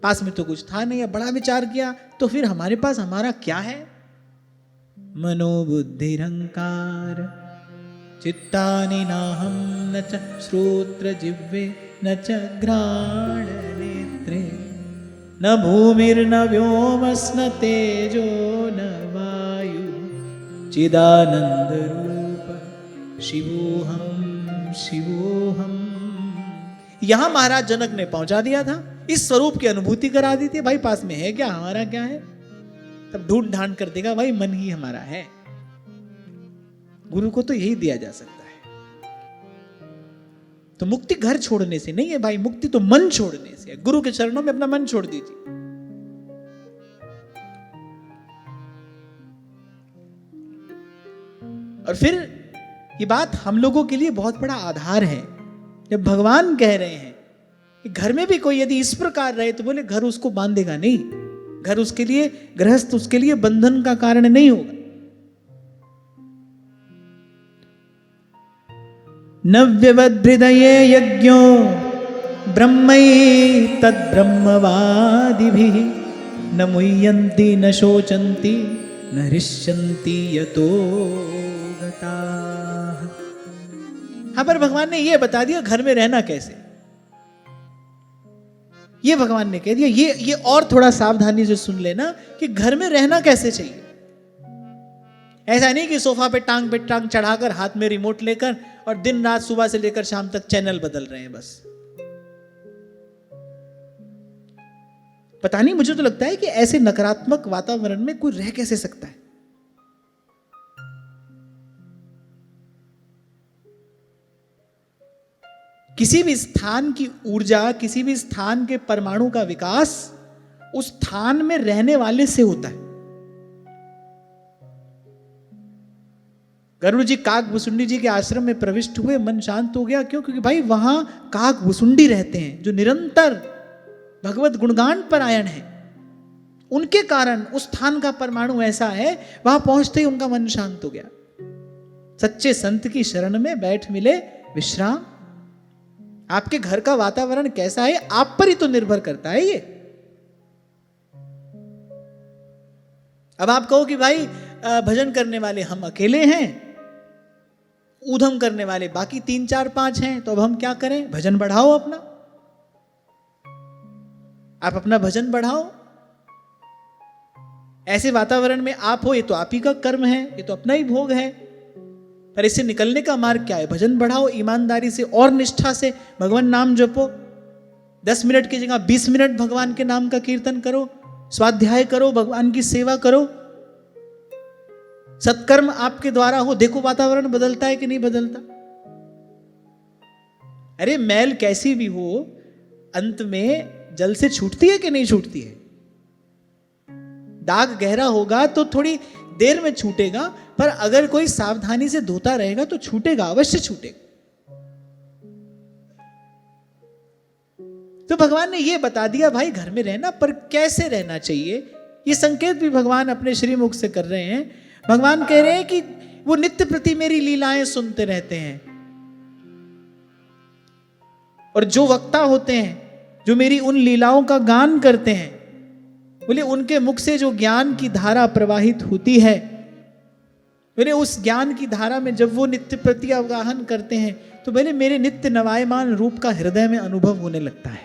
Speaker 1: पास में तो कुछ था नहीं। अब बड़ा विचार किया, तो फिर हमारे पास हमारा क्या है? मनोबुद्धिरहंकार चित्तानि नाहं न च श्रोत्र जिह्वे न च घ्राण नेत्रे न भूमिर्न व्योमस्न तेजो न वायु चिदानंद रूप शिवोहम शिवोहम। यहां महाराज जनक ने पहुंचा दिया था, इस स्वरूप की अनुभूति करा दी थी। भाई पास में है क्या, हमारा क्या है? तब ढूंढ ढांड कर देगा, भाई मन ही हमारा है। गुरु को तो यही दिया जा सकता है। तो मुक्ति घर छोड़ने से नहीं है भाई, मुक्ति तो मन छोड़ने से है। गुरु के चरणों में अपना मन छोड़ दीजिए। और फिर ये बात हम लोगों के लिए बहुत बड़ा आधार है। जब भगवान कह रहे हैं कि घर में भी कोई यदि इस प्रकार रहे तो बोले घर उसको बांधेगा नहीं, घर उसके लिए, गृहस्थ उसके लिए बंधन का कारण नहीं होगा। नव्यवद्हृदये यज्ञो ब्रह्मैः तद्ब्रह्मवादिभिः न मुह्यन्ति न शोचन्ति न हृष्यन्ति यतो गताः। हाँ, पर भगवान ने यह बता दिया घर में रहना कैसे, ये भगवान ने कह दिया। ये और थोड़ा सावधानी से सुन लेना कि घर में रहना कैसे चाहिए। ऐसा नहीं कि सोफा पे टांग चढ़ाकर हाथ में रिमोट लेकर और दिन रात सुबह से लेकर शाम तक चैनल बदल रहे हैं बस। पता नहीं, मुझे तो लगता है कि ऐसे नकारात्मक वातावरण में कोई रह कैसे सकता है। किसी भी स्थान की ऊर्जा, किसी भी स्थान के परमाणु का विकास उस स्थान में रहने वाले से होता है। गरुड़ जी काक भुसुंडी जी के आश्रम में प्रविष्ट हुए, मन शांत हो गया। क्यों? क्योंकि भाई वहां काक भुसुंडी रहते हैं जो निरंतर भगवत गुणगान परायण है। उनके कारण उस स्थान का परमाणु ऐसा है, वहां पहुंचते ही उनका मन शांत हो गया। सच्चे संत की शरण में बैठ मिले विश्राम। आपके घर का वातावरण कैसा है आप पर ही तो निर्भर करता है ये। अब आप कहो कि भाई भजन करने वाले हम अकेले हैं, ऊधम करने वाले बाकी 3 4 5 हैं, तो अब हम क्या करें? भजन बढ़ाओ अपना, आप अपना भजन बढ़ाओ। ऐसे वातावरण में आप हो, ये तो आप ही का कर्म है, ये तो अपना ही भोग है। पर इससे निकलने का मार्ग क्या है? भजन बढ़ाओ, ईमानदारी से और निष्ठा से भगवान नाम जपो। 10 मिनट की जगह 20 मिनट भगवान के नाम का कीर्तन करो, स्वाध्याय करो, भगवान की सेवा करो। सत्कर्म आपके द्वारा हो, देखो वातावरण बदलता है कि नहीं बदलता। अरे मैल कैसी भी हो, अंत में जल से छूटती है कि नहीं छूटती है? दाग गहरा होगा तो थोड़ी देर में छूटेगा, पर अगर कोई सावधानी से धोता रहेगा तो छूटेगा, अवश्य छूटेगा। तो भगवान ने यह बता दिया भाई घर में रहना, पर कैसे रहना चाहिए ये संकेत भी भगवान अपने श्रीमुख से कर रहे हैं। भगवान कह रहे हैं कि वो नित्य प्रति मेरी लीलाएं सुनते रहते हैं, और जो वक्ता होते हैं जो मेरी उन लीलाओं का गान करते हैं, बोले उनके मुख से जो ज्ञान की धारा प्रवाहित होती है, बोले उस ज्ञान की धारा में जब वो नित्य प्रति अवगाहन करते हैं तो बोले मेरे नित्य नवायमान रूप का हृदय में अनुभव होने लगता है।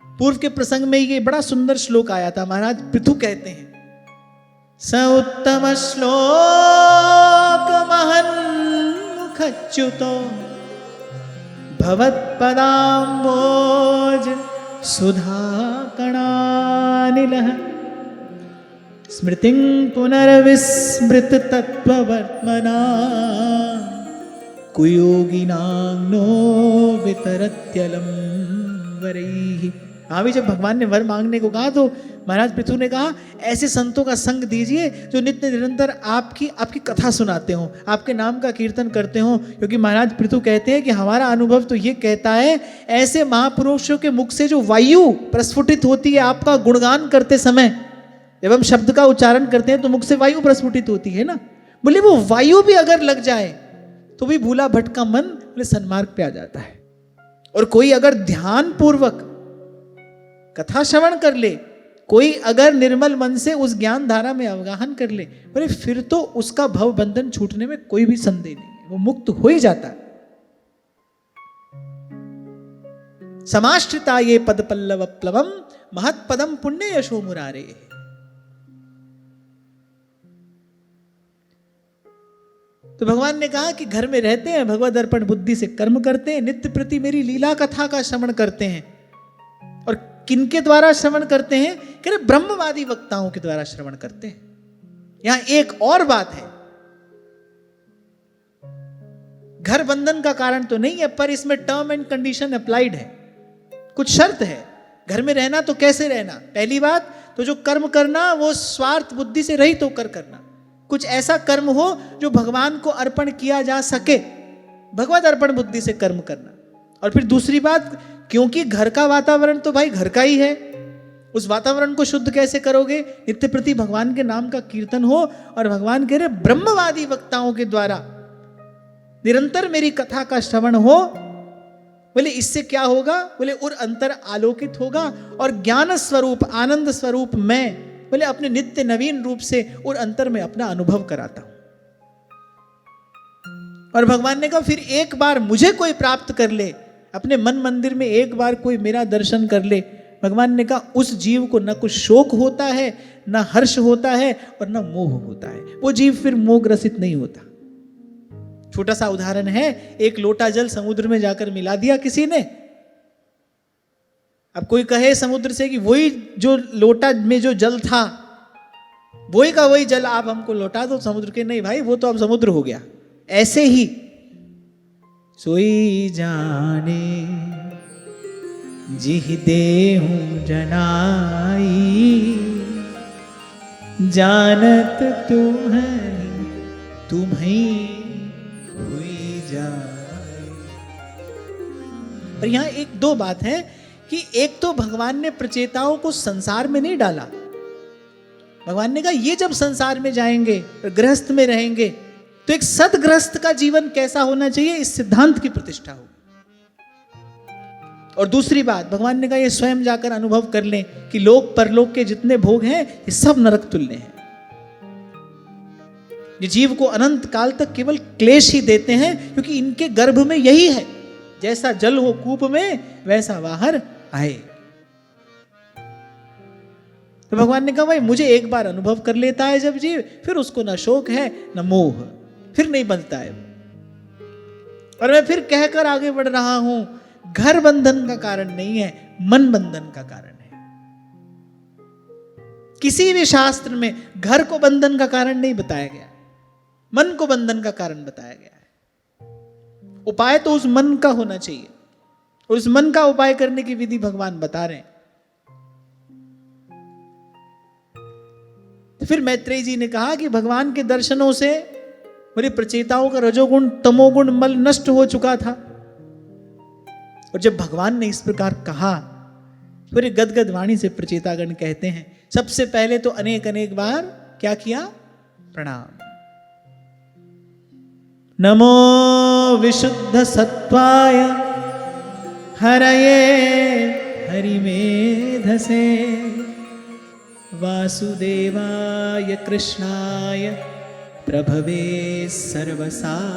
Speaker 1: पूर्व के प्रसंग में ये बड़ा सुंदर श्लोक आया था। महाराज पृथु कहते हैं, स उत्तम श्लोक महन मुखच्युतो भवत्पदाम्बोज सुधा कणानिलः स्मृतिं पुनर्विस्मृत तत्त्ववर्त्मना कुयोगिनां नो वितरत्यलं वरैः। हाँ भी जब भगवान ने वर मांगने को कहा तो महाराज पृथु ने कहा ऐसे संतों का संग दीजिए जो नित्य निरंतर आपकी कथा सुनाते हो, आपके नाम का कीर्तन करते हो। क्योंकि महाराज पृथु कहते हैं कि हमारा अनुभव तो ये कहता है ऐसे महापुरुषों के मुख से जो वायु प्रस्फुटित होती है आपका गुणगान करते समय, जब हम शब्द का उच्चारण करते हैं तो मुख से वायु प्रस्फुटित होती है ना, बोले वो वायु भी अगर लग जाए तो भी भूला भटका मन बोले सन्मार्ग पे आ जाता है। और कोई अगर ध्यान पूर्वक कथा श्रवण कर ले, कोई अगर निर्मल मन से उस ज्ञान धारा में अवगाहन कर ले, बोले फिर तो उसका भव बंधन छूटने में कोई भी संदेह नहीं है, वो मुक्त हो ही जाता है। समाश्रिता ये पद पल्लव प्लवम महत्पदम पुण्य यशो मुरारे। तो भगवान ने कहा कि घर में रहते हैं, भगवद अर्पण बुद्धि से कर्म करते हैं, नित्य प्रति मेरी लीला कथा का श्रवण करते हैं। और किनके द्वारा श्रवण करते हैं? कह रहे ब्रह्मवादी वक्ताओं के द्वारा श्रवण करते हैं। यहां एक और बात है, घर बंधन का कारण तो नहीं है, पर इसमें टर्म एंड कंडीशन अप्लाइड है, कुछ शर्त है। घर में रहना तो कैसे रहना? पहली बात तो जो कर्म करना वो स्वार्थ बुद्धि से रहित होकर करना, कुछ ऐसा कर्म हो जो भगवान को अर्पण किया जा सके, भगवत अर्पण बुद्धि से कर्म करना। और फिर दूसरी बात, क्योंकि घर का वातावरण तो भाई घर का ही है, उस वातावरण को शुद्ध कैसे करोगे? नित्य प्रति भगवान के नाम का कीर्तन हो, और भगवान कह रहे ब्रह्मवादी वक्ताओं के द्वारा निरंतर मेरी कथा का श्रवण हो। बोले इससे क्या होगा? बोले उर अंतर आलोकित होगा, और ज्ञान स्वरूप आनंद स्वरूप मैं बोले अपने नित्य नवीन रूप से उर अंतर में अपना अनुभव कराता हूं। और भगवान ने कहा फिर एक बार मुझे कोई प्राप्त कर ले, अपने मन मंदिर में एक बार कोई मेरा दर्शन कर ले, भगवान ने कहा उस जीव को न कुछ शोक होता है, न हर्ष होता है, और न मोह होता है। वो जीव फिर मोह ग्रसित नहीं होता। छोटा सा उदाहरण है, एक लोटा जल समुद्र में जाकर मिला दिया किसी ने। अब कोई कहे समुद्र से कि वही जो लोटा में जो जल था वही का वही जल आप हमको लौटा दो, समुद्र के नहीं भाई वो तो अब समुद्र हो गया। ऐसे ही सोई जाने जिह देहूं जनाई जानत तुम ही हुई जाए। और यहां एक दो बात है कि एक तो भगवान ने प्रचेताओं को संसार में नहीं डाला। भगवान ने कहा ये जब संसार में जाएंगे और गृहस्थ में रहेंगे तो एक सदगृहस्थ का जीवन कैसा होना चाहिए, इस सिद्धांत की प्रतिष्ठा हो। और दूसरी बात, भगवान ने कहा ये स्वयं जाकर अनुभव कर लें कि लोक परलोक के जितने भोग हैं ये सब नरक तुल्य हैं। ये जीव को अनंत काल तक केवल क्लेश ही देते हैं, क्योंकि इनके गर्भ में यही है, जैसा जल हो कूप में वैसा बाहर आए। तो भगवान ने कहा भाई मुझे एक बार अनुभव कर लेता है जब जीव, फिर उसको ना शोक है ना मोह, फिर नहीं बनता है। और मैं फिर कहकर आगे बढ़ रहा हूं, घर बंधन का कारण नहीं है, मन बंधन का कारण है। किसी भी शास्त्र में घर को बंधन का कारण नहीं बताया गया है, मन को बंधन का कारण बताया गया है। उपाय तो उस मन का होना चाहिए, और उस मन का उपाय करने की विधि भगवान बता रहे हैं। तो फिर मैत्रेय जी ने कहा कि भगवान के दर्शनों से मेरे प्रचेताओं का रजोगुण तमोगुण मल नष्ट हो चुका था। और जब भगवान ने इस प्रकार कहा, फिर गदगद वाणी से प्रचेतागण कहते हैं, सबसे पहले तो अनेक अनेक बार क्या किया, प्रणाम। नमो विशुद्ध सत्वाय हरये हरिमेधसे वासुदेवाय कृष्णाय प्रभवे सर्वसात्वता।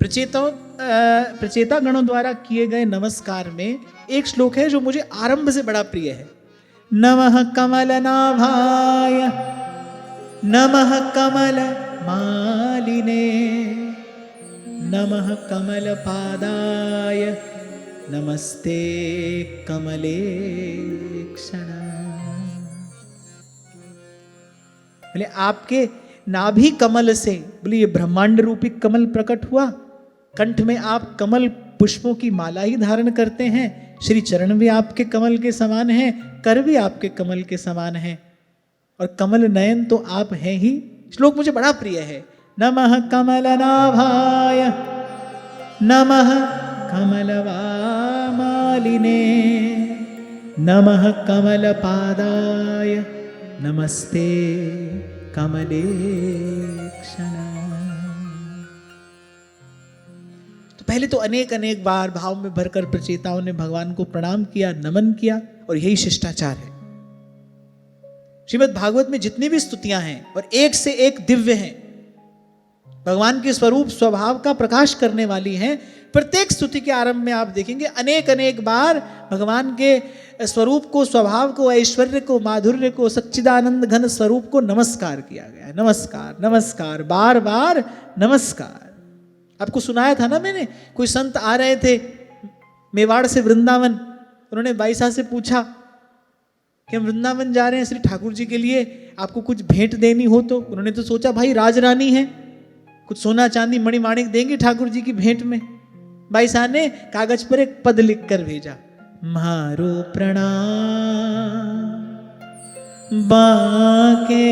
Speaker 1: प्रचेता गणों द्वारा किए गए नमस्कार में एक श्लोक है जो मुझे आरंभ से बड़ा प्रिय है। नमः कमलनाभाय नमः कमल मालिने नमः कमलपादाय नमस्ते कमलेक्षण। बोले आपके नाभि कमल से, बोले ये ब्रह्मांड रूपी कमल प्रकट हुआ, कंठ में आप कमल पुष्पों की माला ही धारण करते हैं, श्री चरण भी आपके कमल के समान हैं, कर भी आपके कमल के समान हैं, और कमल नयन तो आप हैं ही। श्लोक मुझे बड़ा प्रिय है। नमः कमलनाभाय नमः कमलवामालिने नमः कमलपादाय नमस्ते कमलेक्षण। तो पहले तो अनेक अनेक बार भाव में भरकर प्रचेताओं ने भगवान को प्रणाम किया, नमन किया, और यही शिष्टाचार है। श्रीमद् भागवत में जितनी भी स्तुतियां हैं और एक से एक दिव्य हैं, भगवान के स्वरूप स्वभाव का प्रकाश करने वाली हैं। प्रत्येक स्तुति के आरंभ में आप देखेंगे अनेक अनेक बार भगवान के स्वरूप को, स्वभाव को, ऐश्वर्य को, माधुर्य को, सच्चिदानंद घन स्वरूप को नमस्कार किया गया है। नमस्कार नमस्कार, बार बार नमस्कार। आपको सुनाया था ना मैंने, कोई संत आ रहे थे मेवाड़ से वृंदावन, उन्होंने बाईसा से पूछा कि हम वृंदावन जा रहे हैं श्री ठाकुर जी के लिए, आपको कुछ भेंट देनी हो तो। उन्होंने तो सोचा भाई राजरानी है, कुछ सोना चांदी मणि माणिक देंगे ठाकुर जी की भेंट में। भाई साहब ने कागज पर एक पद लिख कर भेजा, मारो प्रणाम बाके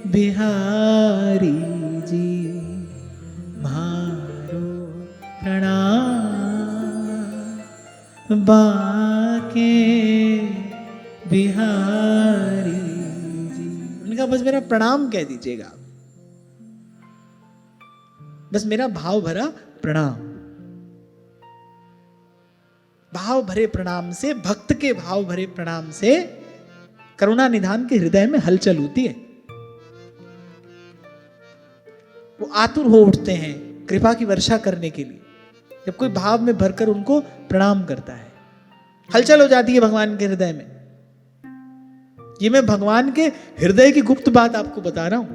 Speaker 1: बिहारी जी, मारो प्रणाम बाके बिहारी जी। उन्होंने कहा बस मेरा प्रणाम कह दीजिएगा, बस मेरा भाव भरा प्रणाम। भाव भरे प्रणाम से, भक्त के भाव भरे प्रणाम से करुणा निधान के हृदय में हलचल होती है। वो आतुर हो उठते हैं कृपा की वर्षा करने के लिए, जब कोई भाव में भरकर उनको प्रणाम करता है, हलचल हो जाती है भगवान के हृदय में। ये मैं भगवान के हृदय की गुप्त बात आपको बता रहा हूं,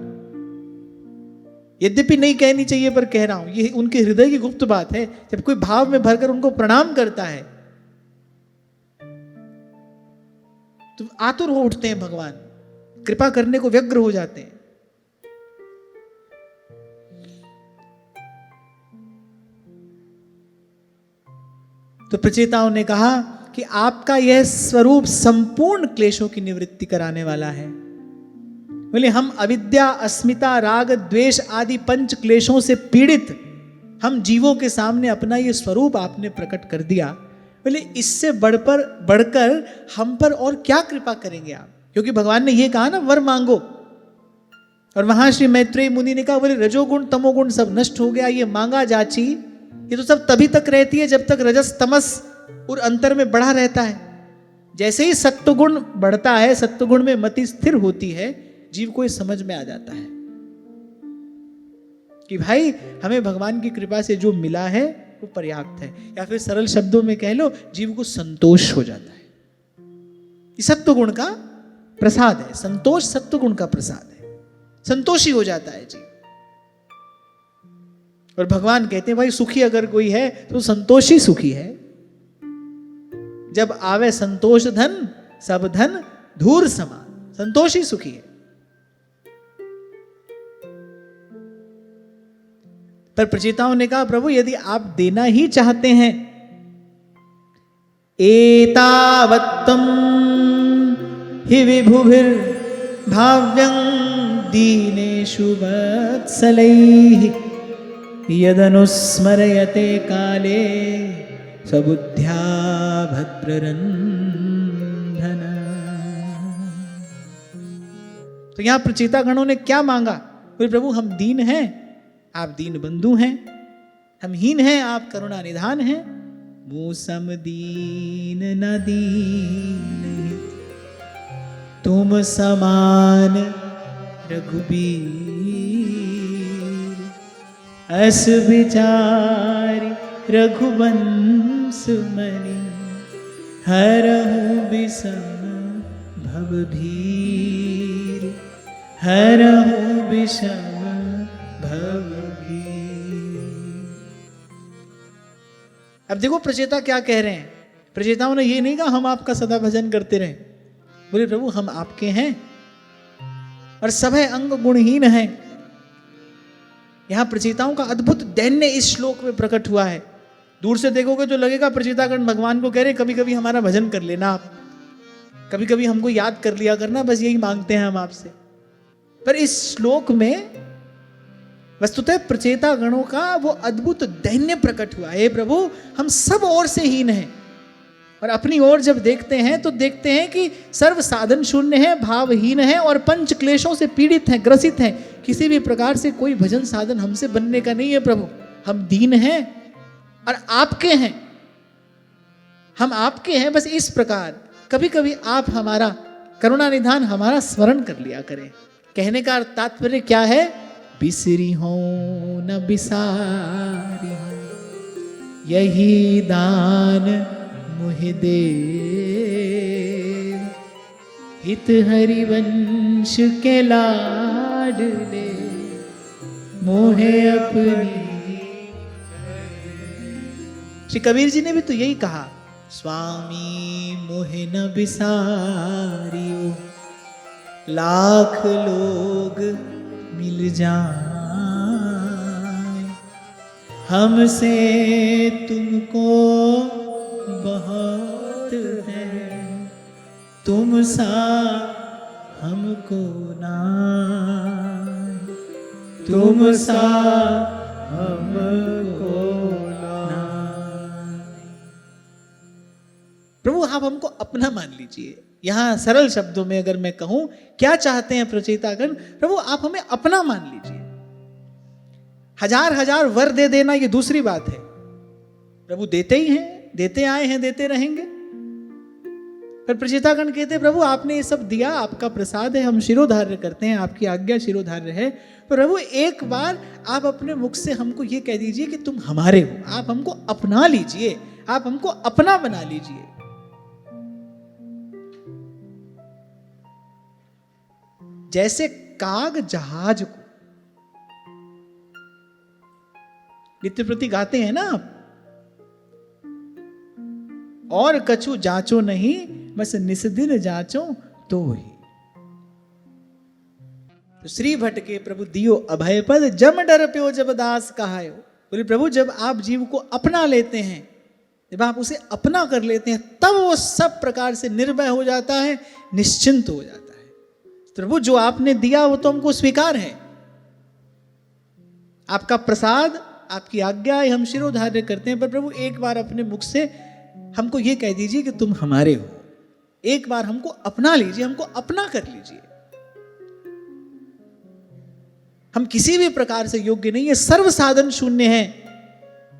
Speaker 1: यद्यपि नहीं कहनी चाहिए पर कह रहा हूं, ये उनके हृदय की गुप्त बात है। जब कोई भाव में भरकर उनको प्रणाम करता है तो आतुर हो उठते हैं भगवान, कृपा करने को व्यग्र हो जाते हैं। तो प्रचेताओं ने कहा कि आपका यह स्वरूप संपूर्ण क्लेशों की निवृत्ति कराने वाला है। बोले हम अविद्या, अस्मिता, राग, द्वेष आदि पंच क्लेशों से पीड़ित हम जीवों के सामने अपना ये स्वरूप आपने प्रकट कर दिया। बोले इससे बढ़कर हम पर और क्या कृपा करेंगे आप, क्योंकि भगवान ने ये कहा ना वर मांगो। और वहां श्री मैत्रेय मुनि ने कहा बोले रजोगुण तमोगुण सब नष्ट हो गया, ये मांगा जाची ये तो सब तभी तक रहती है जब तक रजस तमस और अंतर में बढ़ा रहता है। जैसे ही सत्वगुण बढ़ता है, सत्वगुण में मति स्थिर होती है, जीव को ये समझ में आ जाता है कि भाई हमें भगवान की कृपा से जो मिला है वो पर्याप्त है, या फिर सरल शब्दों में कह लो जीव को संतोष हो जाता है। ये सत्वगुण का प्रसाद है, संतोष सत्वगुण का प्रसाद है, संतोषी हो जाता है जीव। और भगवान कहते हैं भाई सुखी अगर कोई है तो संतोषी सुखी है। जब आवे संतोष धन सब धन धूर समान, संतोषी सुखी है। पर प्रचेताओं ने कहा प्रभु यदि आप देना ही चाहते हैं, एतावत्तम हि विभुभिर भाव्यं दीनेषु वत्सलैः यदनुस्मरयते काले सबुद्ध्या भद्ररन्धन। तो यहां प्रचेता गणों ने क्या मांगा? बोले प्रभु हम दीन हैं, आप दीन बंधु हैं, हम हीन हैं, आप करुणा निधान हैं। मूसम दीन न दीन तुम समान रघुबीर, अस विचारी रघुवंश मणि हरहु विषम भवभीर, हरहु विषम भवभीर। अब देखो प्रचेता क्या कह रहे हैं। प्रचेताओं ने ये नहीं कहा हम आपका सदा भजन करते रहे। बोले प्रभु हम आपके हैं और सभय अंग गुणहीन हैं। यहां प्रचेताओं का अद्भुत दैन्य इस श्लोक में प्रकट हुआ है। दूर से देखोगे तो लगेगा प्रचेतागण भगवान को कह रहे कभी कभी हमारा भजन कर लेना आप, कभी कभी हमको याद कर लिया करना, बस यही मांगते हैं हम आपसे। पर इस श्लोक में वस्तुतः प्रचेता गणों का वो अद्भुत दैन्य प्रकट हुआ। हे प्रभु हम सब ओर से हीन हैं और अपनी ओर जब देखते हैं तो देखते हैं कि सर्व साधन शून्य है, भावहीन है और पंच क्लेशों से पीड़ित हैं, ग्रसित हैं। किसी भी प्रकार से कोई भजन साधन हमसे बनने का नहीं है प्रभु। हम दीन हैं और आपके हैं, हम आपके हैं। बस इस प्रकार कभी कभी आप हमारा करुणा निधान हमारा स्मरण कर लिया करें। कहने का तात्पर्य क्या है? बिसरी हो न बिसारी हो, यही दान मुहि दे, हित हरिवंश के लाडले मोहे अपनी। श्री कबीर जी ने भी तो यही कहा, स्वामी मोहे न बिसारियो, लाख लोग मिल जाए, हमसे तुमको बहुत है, तुम सा हमको ना, तुम सा हमको ना। प्रभु आप हमको अपना मान लीजिए। यहां सरल शब्दों में अगर मैं कहूं क्या चाहते हैं प्रचेतागण? प्रभु आप हमें अपना मान लीजिए। हजार हजार वर दे देना ये दूसरी बात है, प्रभु देते ही हैं, देते आए हैं, देते रहेंगे। पर प्रचेतागण कहते प्रभु आपने ये सब दिया, आपका प्रसाद है, हम शिरोधार्य करते हैं, आपकी आज्ञा शिरोधार्य है। प्रभु एक बार आप अपने मुख से हमको ये कह दीजिए कि तुम हमारे हो, आप हमको अपना लीजिए, आप हमको अपना बना लीजिए। जैसे काग जहाज को नित्य प्रति गाते हैं ना आप, और कछु जांचो नहीं बस निस्दिन जांचो तो ही। तो श्री भट्ट के प्रभु दियो अभय पद, जम डर प्यो जब दास कहायो। बोले प्रभु जब आप जीव को अपना लेते हैं, जब आप उसे अपना कर लेते हैं तब वो सब प्रकार से निर्भय हो जाता है, निश्चिंत हो जाता है। प्रभु जो आपने दिया वो तो हमको स्वीकार है, आपका प्रसाद, आपकी आज्ञा हम शिरोधार्य करते हैं। पर प्रभु एक बार अपने मुख से हमको ये कह दीजिए कि तुम हमारे हो, एक बार हमको अपना लीजिए, हमको अपना कर लीजिए। हम किसी भी प्रकार से योग्य नहीं है, सर्व साधन शून्य है।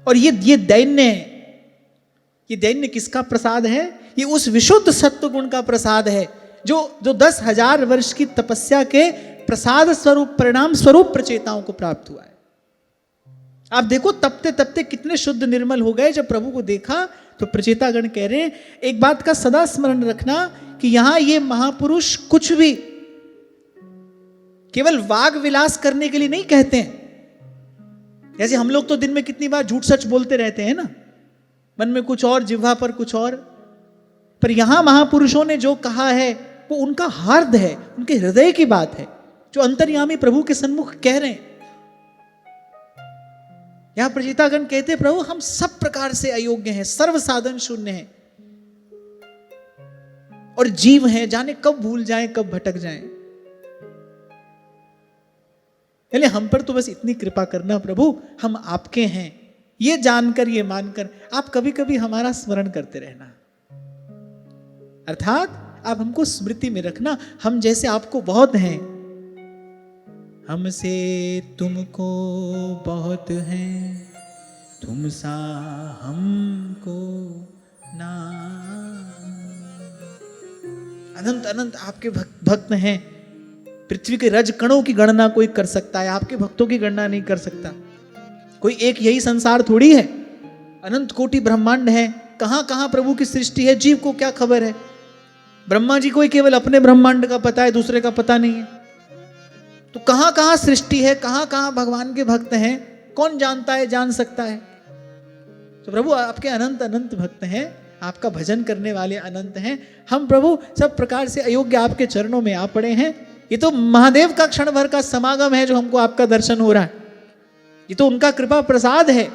Speaker 1: और ये दैन्य है। ये दैन्य किसका प्रसाद है? ये उस विशुद्ध सत्व गुण का प्रसाद है जो 10,000 वर्ष की तपस्या के प्रसाद स्वरूप, परिणाम स्वरूप प्रचेताओं को प्राप्त हुआ है। आप देखो तपते तपते कितने शुद्ध निर्मल हो गए। जब प्रभु को देखा तो प्रचेतागण कह रहे हैं, एक बात का सदा स्मरण रखना कि यहां ये महापुरुष कुछ भी केवल वाग विलास करने के लिए नहीं कहते हैं। जैसे हम लोग तो दिन में कितनी बार झूठ सच बोलते रहते हैं ना, मन में कुछ और, जिह्वा पर कुछ और। पर यहां महापुरुषों ने जो कहा है वो उनका हार्द है, उनके हृदय की बात है, जो अंतर्यामी प्रभु के सन्मुख कह रहे हैं। यहां प्रचेतागण कहते हैं, प्रभु हम सब प्रकार से अयोग्य हैं, सर्व साधन शून्य हैं और जीव हैं, जाने कब भूल जाएं, कब भटक जाएं। पहले हम पर तो बस इतनी कृपा करना प्रभु, हम आपके हैं, ये जानकर, ये मानकर आप कभी कभी हमारा स्मरण करते रहना। अर्थात आप हमको स्मृति में रखना, हम जैसे आपको बहुत हैं। हमसे तुमको बहुत है, तुम सा हमको ना। अनंत अनंत आपके भक्त हैं। पृथ्वी के रज कणों की गणना कोई कर सकता है, आपके भक्तों की गणना नहीं कर सकता। कोई एक यही संसार थोड़ी है, अनंत कोटि ब्रह्मांड है। कहां कहां प्रभु की सृष्टि है, जीव को क्या खबर है। ब्रह्मा जी को ही केवल अपने ब्रह्मांड का पता है, दूसरे का पता नहीं है। तो कहां कहां सृष्टि है, कहां कहां भगवान के भक्त हैं, कौन जानता है, जान सकता है। तो प्रभु आपके अनंत अनंत भक्त हैं, आपका भजन करने वाले अनंत हैं। हम प्रभु सब प्रकार से अयोग्य आपके चरणों में आ पड़े हैं। ये तो महादेव का क्षण भर का समागम है जो हमको आपका दर्शन हो रहा है, ये तो उनका कृपा प्रसाद है।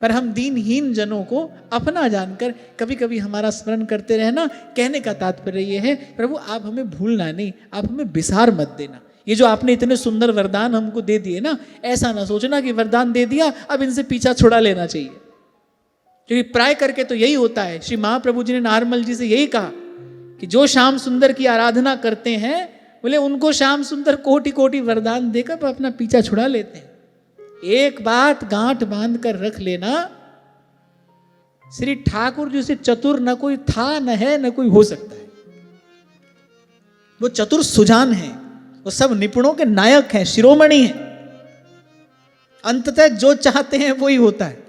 Speaker 1: पर हम दीनहीन जनों को अपना जानकर कभी कभी हमारा स्मरण करते रहना। कहने का तात्पर्य यह है, प्रभु आप हमें भूलना नहीं, आप हमें बिसार मत देना। ये जो आपने इतने सुंदर वरदान हमको दे दिए ना, ऐसा ना सोचना कि वरदान दे दिया अब इनसे पीछा छुड़ा लेना चाहिए। क्योंकि प्राय करके तो यही होता है। श्री महाप्रभु जी ने नारमल जी से यही कहा कि जो श्याम सुंदर की आराधना करते हैं, बोले उनको श्याम सुंदर कोटि कोटि वरदान देकर अपना पीछा छुड़ा लेते हैं। एक बात गांठ बांध कर रख लेना, श्री ठाकुर जी से चतुर न कोई था, न है, न कोई हो सकता है। वो चतुर सुजान हैं, वो सब निपुणों के नायक हैं, शिरोमणि हैं। अंततः जो चाहते हैं वही होता है।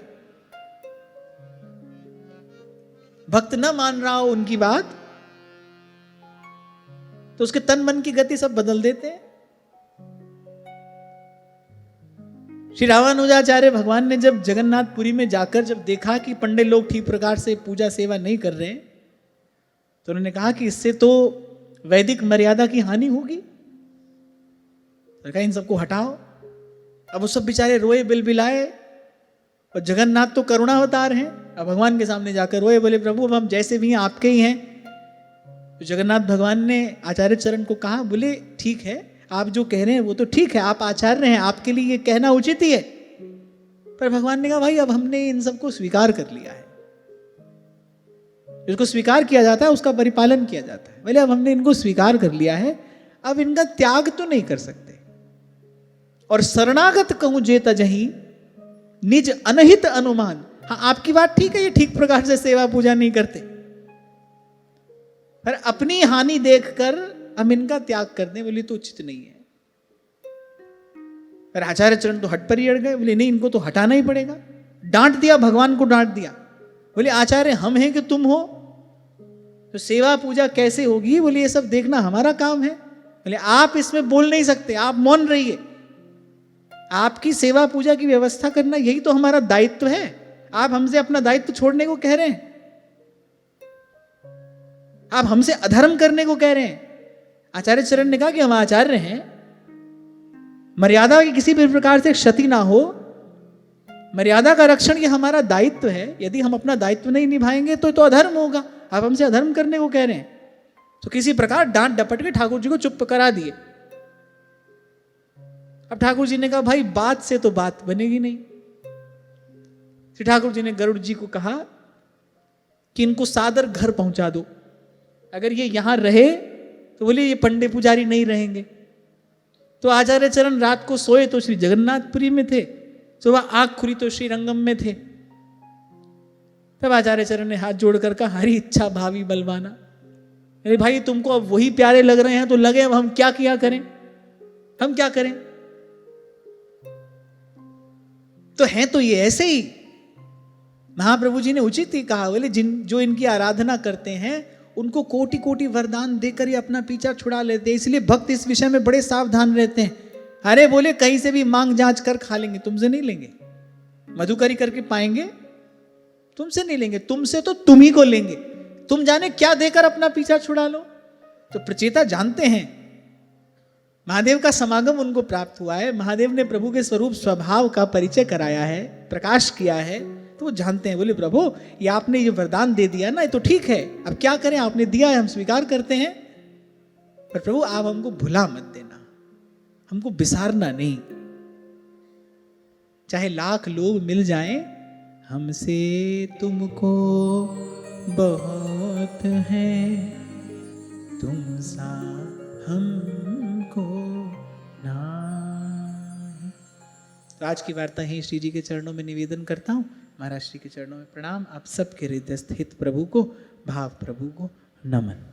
Speaker 1: भक्त न मान रहा हो उनकी बात तो उसके तन मन की गति सब बदल देते हैं। श्री रामानुजाचार्य भगवान ने जब जगन्नाथपुरी में जाकर जब देखा कि पंडित लोग ठीक प्रकार से पूजा सेवा नहीं कर रहे, तो उन्होंने कहा कि इससे तो वैदिक मर्यादा की हानि होगी, तो कहा इन सबको हटाओ। अब वो सब बेचारे रोए बिलबिलाए, और जगन्नाथ तो करुणावतार हैं। अब भगवान के सामने जाकर रोए, बोले प्रभु अब हम जैसे भी हैं आपके ही हैं। तो जगन्नाथ भगवान ने आचार्य चरण को कहा, बोले ठीक है आप जो कह रहे हैं वो तो ठीक है, आप आचार्य हैं, आपके लिए ये कहना उचित ही है। पर भगवान ने कहा भाई अब हमने इन सबको स्वीकार कर लिया है, जिसको स्वीकार किया जाता है उसका परिपालन किया जाता है। बोले अब हमने इनको स्वीकार कर लिया है, अब इनका त्याग तो नहीं कर सकते। और शरणागत कहूं जे तजहि निज अनहित अनुमान। हाँ आपकी बात ठीक है, ये ठीक प्रकार से सेवा पूजा नहीं करते, पर अपनी हानि देखकर हम इनका त्याग कर दें, बोले तो उचित नहीं है। पर आचार्य चरण तो हट पर ही अड़ गए, बोले नहीं इनको तो हटाना ही पड़ेगा। डांट दिया, भगवान को डांट दिया। बोले आचार्य हम हैं कि तुम हो, तो सेवा पूजा कैसे होगी, बोले ये सब देखना हमारा काम है। बोले आप इसमें बोल नहीं सकते, आप मौन रहिए। आपकी सेवा पूजा की व्यवस्था करना यही तो हमारा दायित्व है। आप हमसे अपना दायित्व छोड़ने को कह रहे हैं, आप हमसे अधर्म करने को कह रहे हैं। आचार्य चरण ने कहा कि हम आचार्य हैं, मर्यादा की किसी भी प्रकार से क्षति ना हो, मर्यादा का रक्षण ये हमारा दायित्व है। यदि हम अपना दायित्व नहीं निभाएंगे तो अधर्म होगा। आप हमसे अधर्म करने को कह रहे हैं, तो किसी प्रकार डांट डपट के ठाकुर जी को चुप करा दिए। अब ठाकुर जी ने कहा भाई बात से तो बात बनेगी नहीं। श्री ठाकुर जी ने गरुड़ जी को कहा कि इनको सादर घर पहुंचा दो, अगर ये यहां रहे तो बोले ये पंडे पुजारी नहीं रहेंगे। तो आचार्य चरण रात को सोए तो श्री जगन्नाथपुरी में थे, सुबह आंख खुली तो श्री रंगम में थे। तब आचार्य चरण ने हाथ जोड़कर कहा हरी इच्छा भावी बलवाना, अरे भाई तुमको अब वही प्यारे लग रहे हैं तो लगे, अब हम क्या किया करें, हम क्या करें। तो हैं तो ये ऐसे ही। महाप्रभु जी ने उचित ही कहा, बोले जो इनकी आराधना करते हैं उनको कोटि कोटि वरदान देकर ही अपना पीछा छुड़ा लेते हैं। इसलिए भक्त इस विषय में बड़े सावधान रहते हैं। अरे बोले कहीं से भी मांग जांच कर खा लेंगे, तुमसे नहीं लेंगे। मधुकरी करके पाएंगे, तुमसे नहीं लेंगे, तुमसे तो तुम ही को लेंगे। तुम जाने क्या देकर अपना पीछा छुड़ा लो। तो प्रचेता जानते हैं महादेव का समागम उनको प्राप्त हुआ है, महादेव ने प्रभु के स्वरूप स्वभाव का परिचय कराया है, प्रकाश किया है, तो वो जानते हैं। बोले प्रभु ये आपने ये वरदान दे दिया ना, ये तो ठीक है, अब क्या करें, आपने दिया है, हम स्वीकार करते हैं, पर प्रभु आप हमको भुला मत देना, हमको बिसारना नहीं। चाहे लाख लोग मिल जाएं, हमसे तुमको बहुत है, तुम सा हमको नहीं। तो आज की वार्ता ही श्री जी के चरणों में निवेदन करता हूँ। महाराज श्री के चरणों में प्रणाम। आप सबके हृदय स्थित प्रभु को, भाव प्रभु को नमन।